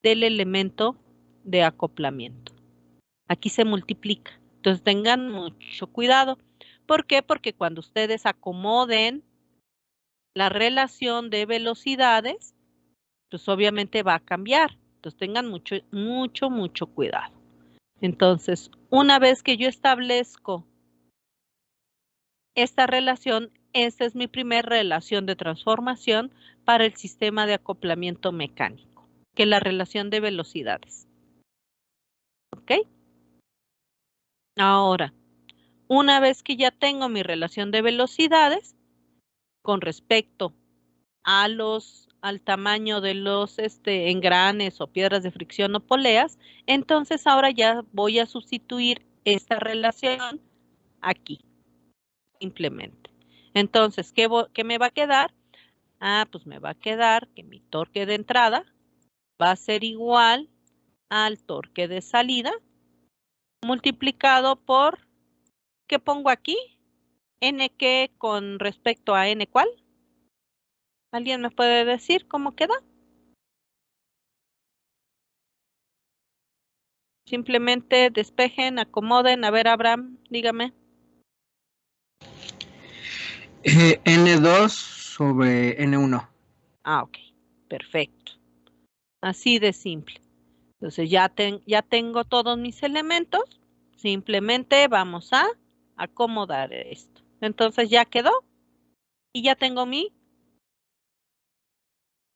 del elemento de acoplamiento. Aquí se multiplica. Entonces tengan mucho cuidado. ¿Por qué? Porque cuando ustedes acomoden la relación de velocidades, pues obviamente va a cambiar. Entonces tengan mucho cuidado. Entonces, una vez que yo establezco esta relación, esta es mi primera relación de transformación para el sistema de acoplamiento mecánico, que es la relación de velocidades. ¿Ok? Ahora, una vez que ya tengo mi relación de velocidades con respecto al tamaño de los engranes o piedras de fricción o poleas, entonces ahora ya voy a sustituir esta relación aquí, simplemente. Entonces, ¿qué me va a quedar? Ah, pues me va a quedar que mi torque de entrada va a ser igual al torque de salida multiplicado por, ¿qué pongo aquí? N que con respecto a N ¿cuál? ¿Alguien me puede decir cómo queda? Simplemente despejen, acomoden. A ver, Abraham, dígame. N2 sobre N1. Ah, ok, perfecto. Así de simple. Entonces ya tengo todos mis elementos. Simplemente vamos a acomodar esto. Entonces ya quedó y ya tengo mi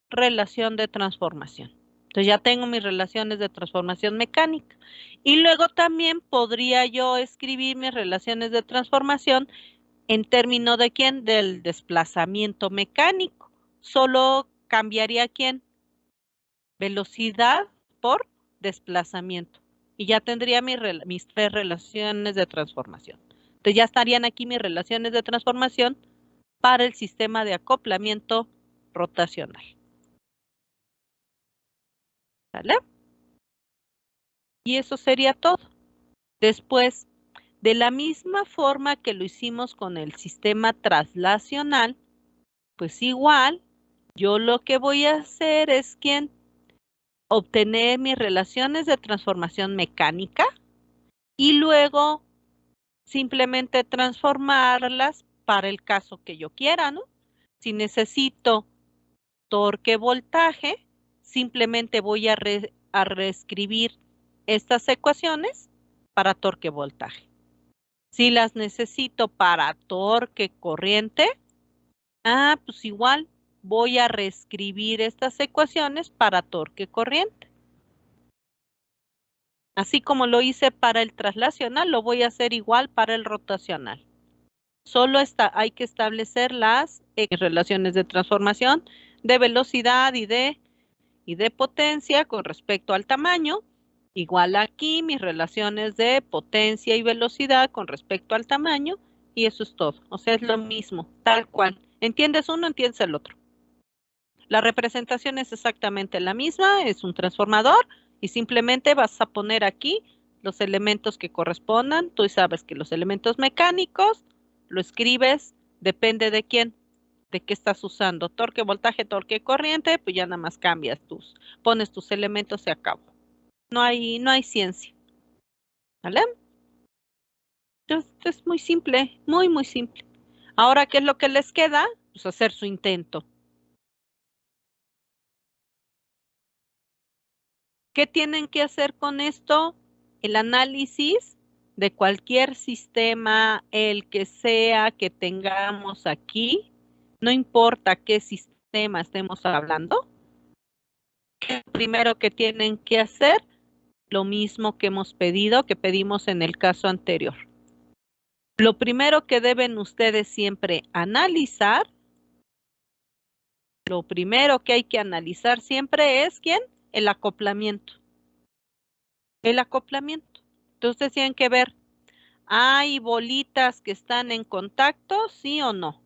relación de transformación. Entonces ya tengo mis relaciones de transformación mecánica. Y luego también podría yo escribir mis relaciones de transformación en términos de quién, del desplazamiento mecánico. Solo cambiaría quién, velocidad por desplazamiento. Y ya tendría mis tres relaciones de transformación. Entonces ya estarían aquí mis relaciones de transformación para el sistema de acoplamiento rotacional. ¿Vale? Y eso sería todo. Después, de la misma forma que lo hicimos con el sistema traslacional, pues igual, yo lo que voy a hacer es obtener mis relaciones de transformación mecánica y luego simplemente transformarlas para el caso que yo quiera, ¿no? Si necesito torque-voltaje, simplemente voy a reescribir estas ecuaciones para torque-voltaje. Si las necesito para torque-corriente, pues igual voy a reescribir estas ecuaciones para torque-corriente. Así como lo hice para el traslacional, lo voy a hacer igual para el rotacional. Solo hay que establecer las relaciones de transformación de velocidad y de potencia con respecto al tamaño. Igual aquí mis relaciones de potencia y velocidad con respecto al tamaño. Y eso es todo. O sea, es lo mismo, tal cual. ¿Entiendes uno? ¿Entiendes el otro? La representación es exactamente la misma. Es un transformador. Y simplemente vas a poner aquí los elementos que correspondan. Tú sabes que los elementos mecánicos lo escribes, depende de quién, de qué estás usando. Torque, voltaje, torque, corriente, pues ya nada más cambias pones tus elementos y acabó. No hay ciencia. ¿Vale? Entonces es muy simple, muy, muy simple. Ahora, ¿qué es lo que les queda? Pues hacer su intento. ¿Qué tienen que hacer con esto? El análisis de cualquier sistema, el que sea que tengamos aquí, no importa qué sistema estemos hablando, ¿qué primero que tienen que hacer? Lo mismo que hemos pedido, que pedimos en el caso anterior. Lo primero que deben ustedes siempre analizar, lo primero que hay que analizar siempre es ¿quién? El acoplamiento. El acoplamiento. Entonces tienen que ver, ¿hay bolitas que están en contacto? ¿Sí o no?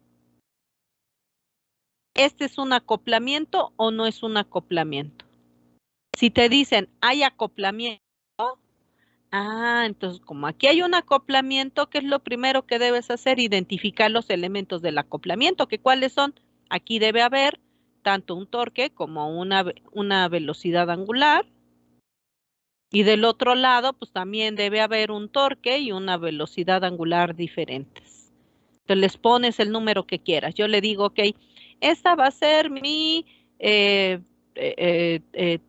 ¿Este es un acoplamiento o no es un acoplamiento? Si te dicen, hay acoplamiento, entonces como aquí hay un acoplamiento, ¿qué es lo primero que debes hacer? Identificar los elementos del acoplamiento, que cuáles son. Aquí debe haber tanto un torque como una velocidad angular. Y del otro lado, pues también debe haber un torque y una velocidad angular diferentes. Entonces les pones el número que quieras. Yo le digo, ok, esta va a ser mi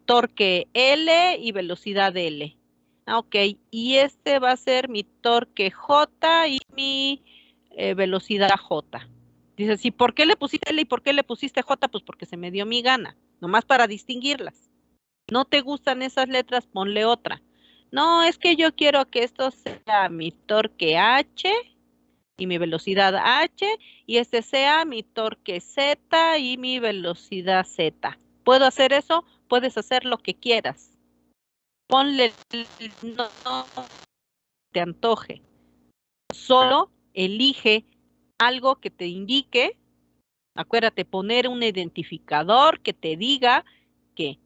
torque L y velocidad L. Ok, y este va a ser mi torque J y mi velocidad J. Dices, ¿y por qué le pusiste L y por qué le pusiste J? Pues porque se me dio mi gana, nomás para distinguirlas. ¿No te gustan esas letras? Ponle otra. No, es que yo quiero que esto sea mi torque H y mi velocidad H y este sea mi torque Z y mi velocidad Z. ¿Puedo hacer eso? Puedes hacer lo que quieras. Ponle no te antoje. Solo elige algo que te indique. Acuérdate, poner un identificador que te diga que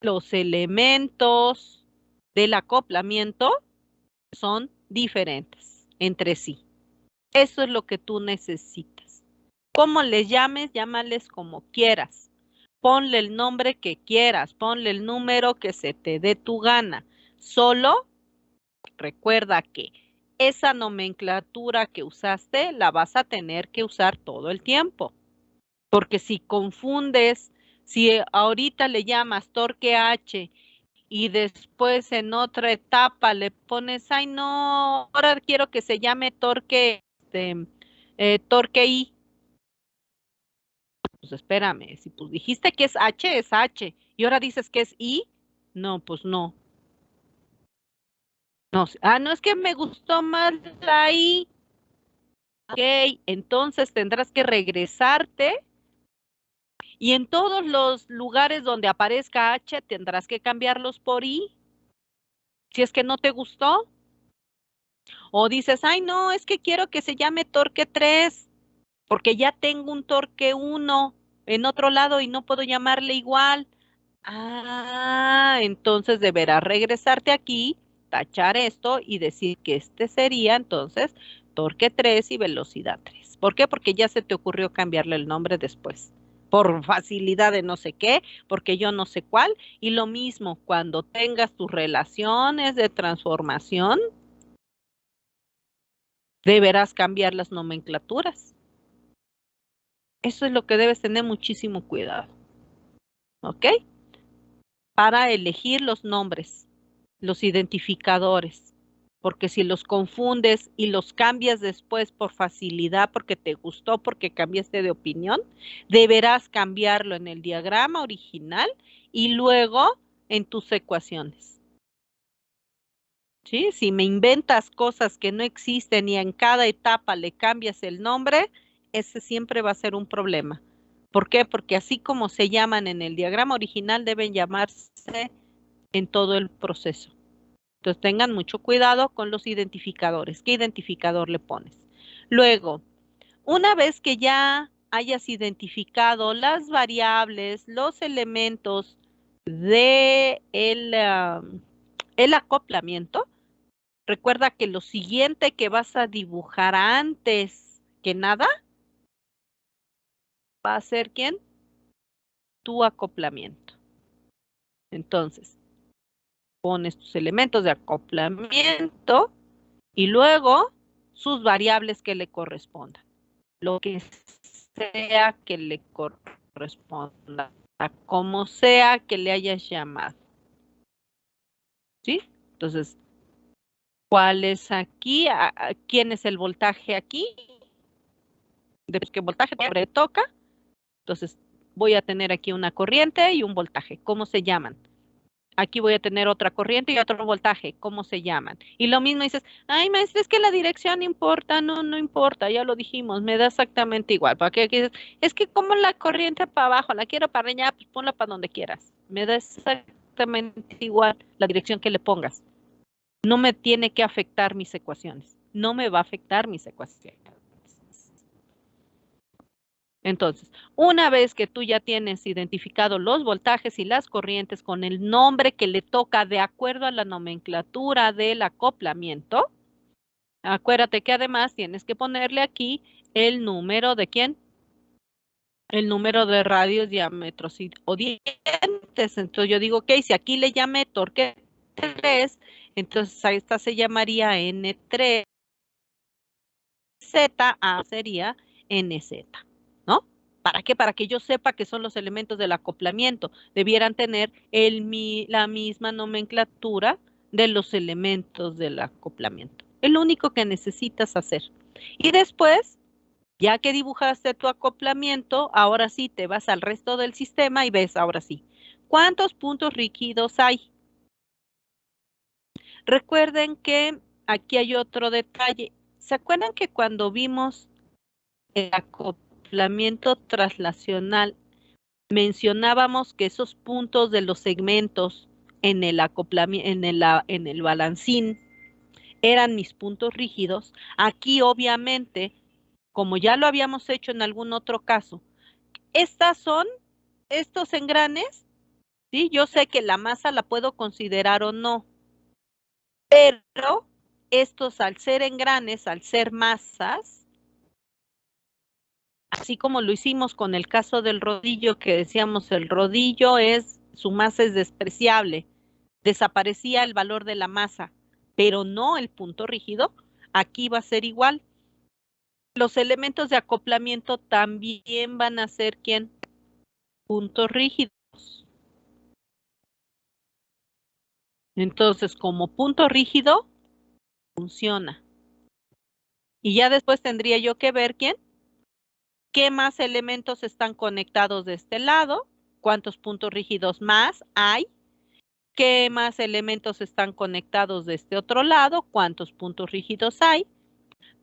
los elementos del acoplamiento son diferentes entre sí. Eso es lo que tú necesitas. ¿Cómo les llames? Llámales como quieras. Ponle el nombre que quieras, ponle el número que se te dé tu gana. Solo recuerda que esa nomenclatura que usaste la vas a tener que usar todo el tiempo. Porque si confundes, si ahorita le llamas torque H y después en otra etapa le pones, ay no, ahora quiero que se llame torque, torque I. Pues espérame, si pues dijiste que es H, y ahora dices que es I, no, pues no. No, no es que me gustó más la I. Ok, entonces tendrás que regresarte y en todos los lugares donde aparezca H tendrás que cambiarlos por I. Si es que no te gustó. O dices, ay no, es que quiero que se llame torque 3 porque ya tengo un torque 1 en otro lado y no puedo llamarle igual. Ah, entonces deberás regresarte aquí, tachar esto y decir que este sería entonces torque 3 y velocidad 3. ¿Por qué? Porque ya se te ocurrió cambiarle el nombre después. Por facilidad de no sé qué, porque yo no sé cuál. Y lo mismo, cuando tengas tus relaciones de transformación, deberás cambiar las nomenclaturas. Eso es lo que debes tener muchísimo cuidado. ¿Ok? Para elegir los nombres, los identificadores, porque si los confundes y los cambias después por facilidad, porque te gustó, porque cambiaste de opinión, deberás cambiarlo en el diagrama original y luego en tus ecuaciones. ¿Sí? Si me inventas cosas que no existen y en cada etapa le cambias el nombre, ese siempre va a ser un problema. ¿Por qué? Porque así como se llaman en el diagrama original, deben llamarse en todo el proceso. Entonces tengan mucho cuidado con los identificadores. ¿Qué identificador le pones? Luego, una vez que ya hayas identificado las variables, los elementos de el acoplamiento, recuerda que lo siguiente que vas a dibujar antes que nada va a ser ¿quién? Tu acoplamiento. Entonces, pones tus elementos de acoplamiento y luego sus variables que le correspondan. Lo que sea que le corresponda, como sea que le hayas llamado. ¿Sí? Entonces, ¿cuál es aquí? ¿Quién es el voltaje aquí? Después que voltaje sobre toca, entonces voy a tener aquí una corriente y un voltaje. ¿Cómo se llaman? Aquí voy a tener otra corriente y otro voltaje. ¿Cómo se llaman? Y lo mismo dices, ay, maestra, es que la dirección importa. No, no importa, ya lo dijimos, me da exactamente igual. ¿Para qué dices? Es que como la corriente para abajo, la quiero para allá, pues ponla para donde quieras. Me da exactamente igual la dirección que le pongas. No me tiene que afectar mis ecuaciones. No me va a afectar mis ecuaciones. Entonces, una vez que tú ya tienes identificado los voltajes y las corrientes con el nombre que le toca de acuerdo a la nomenclatura del acoplamiento, acuérdate que además tienes que ponerle aquí el número de ¿quién? El número de radios, diámetros o dientes. Entonces yo digo, ok, si aquí le llamé torque 3, entonces a esta se llamaría N3, Z, A sería NZ, ¿no? ¿Para qué? Para que yo sepa que son los elementos del acoplamiento. Debieran tener la misma nomenclatura de los elementos del acoplamiento. Es lo único que necesitas hacer. Y después, ya que dibujaste tu acoplamiento, ahora sí te vas al resto del sistema y ves, ahora sí, ¿cuántos puntos rígidos hay? Recuerden que aquí hay otro detalle. ¿Se acuerdan que cuando vimos el acoplamiento traslacional, mencionábamos que esos puntos de los segmentos en el acoplamiento, en el balancín, eran mis puntos rígidos? Aquí, obviamente, como ya lo habíamos hecho en algún otro caso, estas son estos engranes, ¿sí? Yo sé que la masa la puedo considerar o no, pero estos al ser engranes, al ser masas, así como lo hicimos con el caso del rodillo, que decíamos el rodillo su masa es despreciable, desaparecía el valor de la masa, pero no el punto rígido, aquí va a ser igual. Los elementos de acoplamiento también van a ser, ¿quién? Puntos rígidos. Entonces, como punto rígido, funciona. Y ya después tendría yo que ver, ¿quién? ¿Qué más elementos están conectados de este lado? ¿Cuántos puntos rígidos más hay? ¿Qué más elementos están conectados de este otro lado? ¿Cuántos puntos rígidos hay?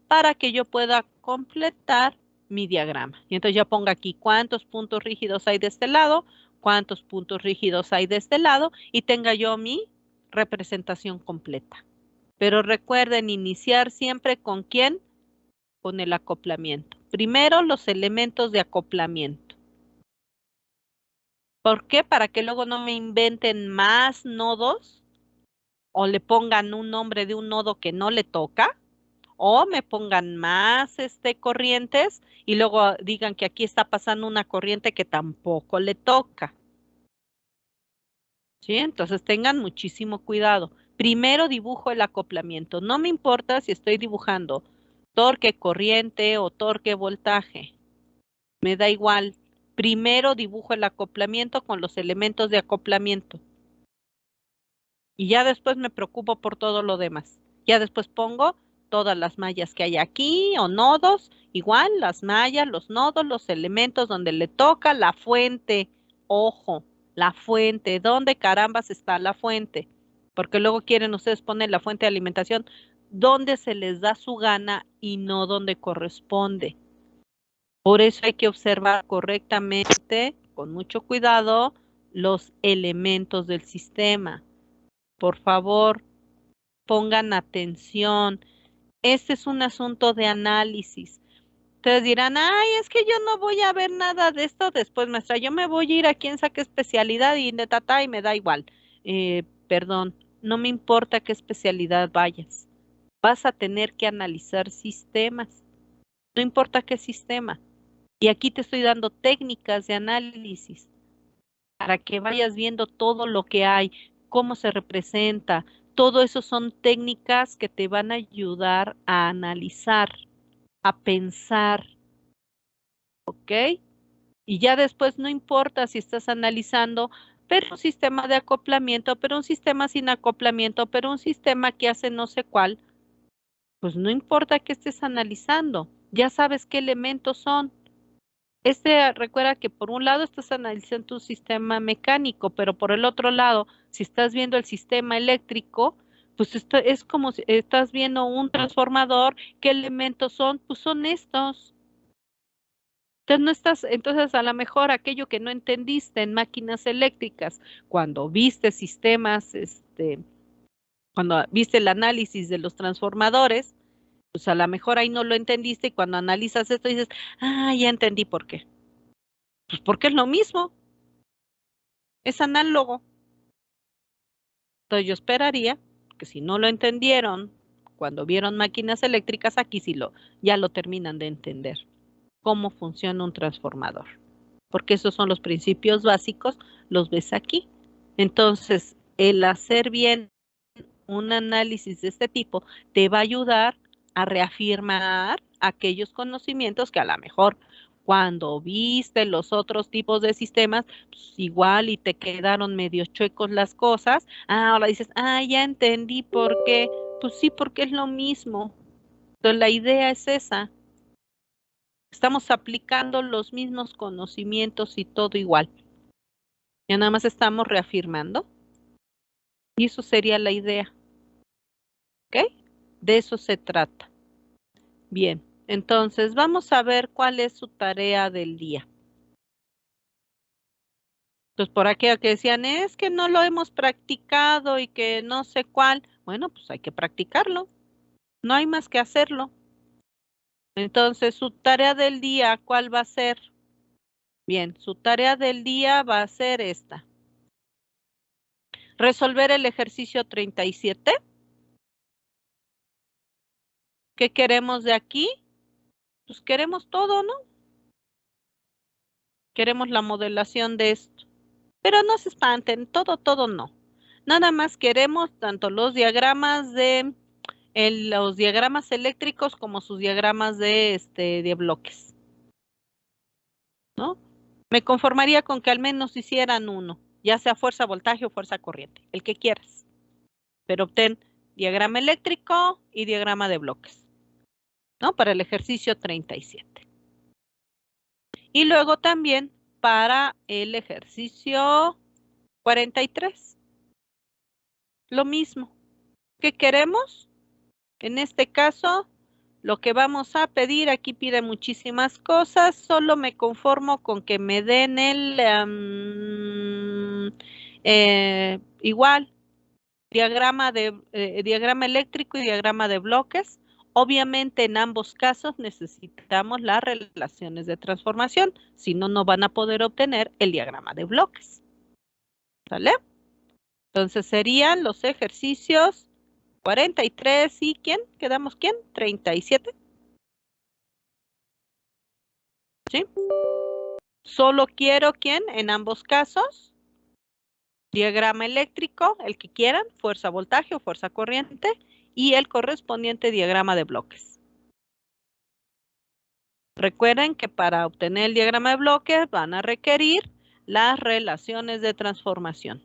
Para que yo pueda completar mi diagrama. Y entonces ya pongo aquí cuántos puntos rígidos hay de este lado, cuántos puntos rígidos hay de este lado y tenga yo mi representación completa. Pero recuerden iniciar siempre con ¿quién? Con el acoplamiento. Primero los elementos de acoplamiento. ¿Por qué? Para que luego no me inventen más nodos o le pongan un nombre de un nodo que no le toca o me pongan más corrientes y luego digan que aquí está pasando una corriente que tampoco le toca. ¿Sí? Entonces tengan muchísimo cuidado. Primero dibujo el acoplamiento. No me importa si estoy dibujando torque corriente o torque voltaje. Me da igual. Primero dibujo el acoplamiento con los elementos de acoplamiento. Y ya después me preocupo por todo lo demás. Ya después pongo todas las mallas que hay aquí o nodos, igual las mallas, los nodos, los elementos donde le toca la fuente. Ojo, la fuente. ¿Dónde carambas está la fuente? Porque luego quieren ustedes poner la fuente de alimentación donde se les da su gana y no donde corresponde. Por eso hay que observar correctamente, con mucho cuidado, los elementos del sistema. Por favor, pongan atención. Este es un asunto de análisis. Ustedes dirán, ay, es que yo no voy a ver nada de esto después, maestra. Yo me voy a ir a quien saque especialidad y de tata y me da igual. Perdón, no me importa qué especialidad vayas. Vas a tener que analizar sistemas. No importa qué sistema. Y aquí te estoy dando técnicas de análisis para que vayas viendo todo lo que hay, cómo se representa. Todo eso son técnicas que te van a ayudar a analizar, a pensar, ¿ok? Y ya después no importa si estás analizando, pero un sistema de acoplamiento, pero un sistema sin acoplamiento, pero un sistema que hace no sé cuál, pues no importa que estés analizando, ya sabes qué elementos son. Recuerda que por un lado estás analizando tu sistema mecánico, pero por el otro lado, si estás viendo el sistema eléctrico, pues esto es como si estás viendo un transformador, ¿qué elementos son? Pues son estos. Entonces no estás, entonces a lo mejor aquello que no entendiste en máquinas eléctricas, cuando viste sistemas, cuando viste el análisis de los transformadores, pues a lo mejor ahí no lo entendiste y cuando analizas esto dices, ah, ya entendí por qué. Pues porque es lo mismo. Es análogo. Entonces yo esperaría que si no lo entendieron cuando vieron máquinas eléctricas, aquí sí ya lo terminan de entender. Cómo funciona un transformador. Porque esos son los principios básicos, los ves aquí. Entonces, el hacer bien un análisis de este tipo te va a ayudar a reafirmar aquellos conocimientos que a lo mejor cuando viste los otros tipos de sistemas, pues igual y te quedaron medio chuecos las cosas. Ahora dices, ya entendí por qué. Pues sí, porque es lo mismo. Entonces la idea es esa. Estamos aplicando los mismos conocimientos y todo igual. Ya nada más estamos reafirmando. Y eso sería la idea. ¿Ok? De eso se trata. Bien, entonces vamos a ver cuál es su tarea del día. Entonces, por aquí que decían, es que no lo hemos practicado y que no sé cuál. Bueno, pues hay que practicarlo. No hay más que hacerlo. Entonces, su tarea del día, ¿cuál va a ser? Bien, su tarea del día va a ser esta. Resolver el ejercicio 37. ¿Qué queremos de aquí? Pues queremos todo, ¿no? Queremos la modelación de esto. Pero no se espanten, todo no. Nada más queremos tanto los diagramas de los diagramas eléctricos como sus diagramas de bloques, ¿no? Me conformaría con que al menos hicieran uno, ya sea fuerza, voltaje o fuerza corriente, el que quieras. Pero obtén diagrama eléctrico y diagrama de bloques, ¿no? Para el ejercicio 37. Y luego también para el ejercicio 43. Lo mismo. ¿Qué queremos? En este caso, lo que vamos a pedir, aquí pide muchísimas cosas, solo me conformo con que me den el igual, diagrama eléctrico y diagrama de bloques. Obviamente en ambos casos necesitamos las relaciones de transformación, si no, no van a poder obtener el diagrama de bloques. ¿Sale? Entonces serían los ejercicios 43 y ¿quién? ¿Quedamos quién? 37. ¿Sí? Solo quiero ¿quién? En ambos casos. Diagrama eléctrico, el que quieran, fuerza voltaje o fuerza corriente, y el correspondiente diagrama de bloques. Recuerden que para obtener el diagrama de bloques van a requerir las relaciones de transformación.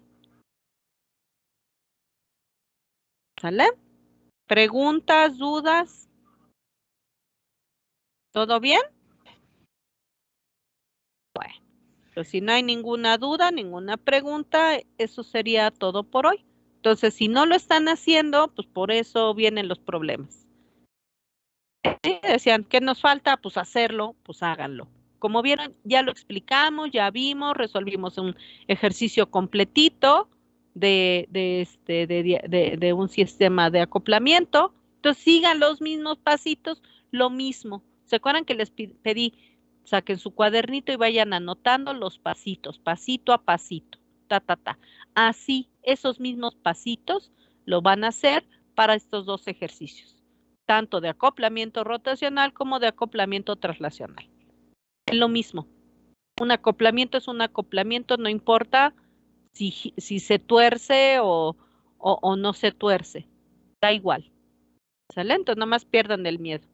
¿Sale? ¿Preguntas, dudas? ¿Todo bien? Bueno, pues si no hay ninguna duda, ninguna pregunta, eso sería todo por hoy. Entonces, si no lo están haciendo, pues por eso vienen los problemas. Decían, ¿qué nos falta? Pues hacerlo, pues háganlo. Como vieron, ya lo explicamos, ya vimos, resolvimos un ejercicio completito de un sistema de acoplamiento. Entonces, sigan los mismos pasitos, lo mismo. ¿Se acuerdan que les pedí? Saquen su cuadernito y vayan anotando los pasitos, pasito a pasito, Así, esos mismos pasitos lo van a hacer para estos dos ejercicios, tanto de acoplamiento rotacional como de acoplamiento traslacional. Es lo mismo. Un acoplamiento es un acoplamiento, no importa si se tuerce o no se tuerce. Da igual. ¿Sale? Entonces, nomás pierdan el miedo.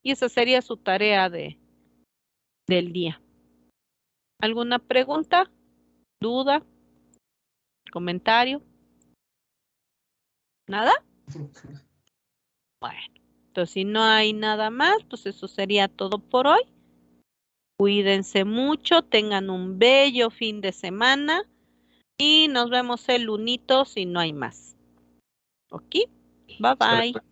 Y esa sería su tarea del día. ¿Alguna pregunta? ¿Duda? ¿Comentario? ¿Nada? Bueno, entonces si no hay nada más, pues eso sería todo por hoy. Cuídense mucho, tengan un bello fin de semana y nos vemos el lunito si no hay más. ¿Ok? Bye bye.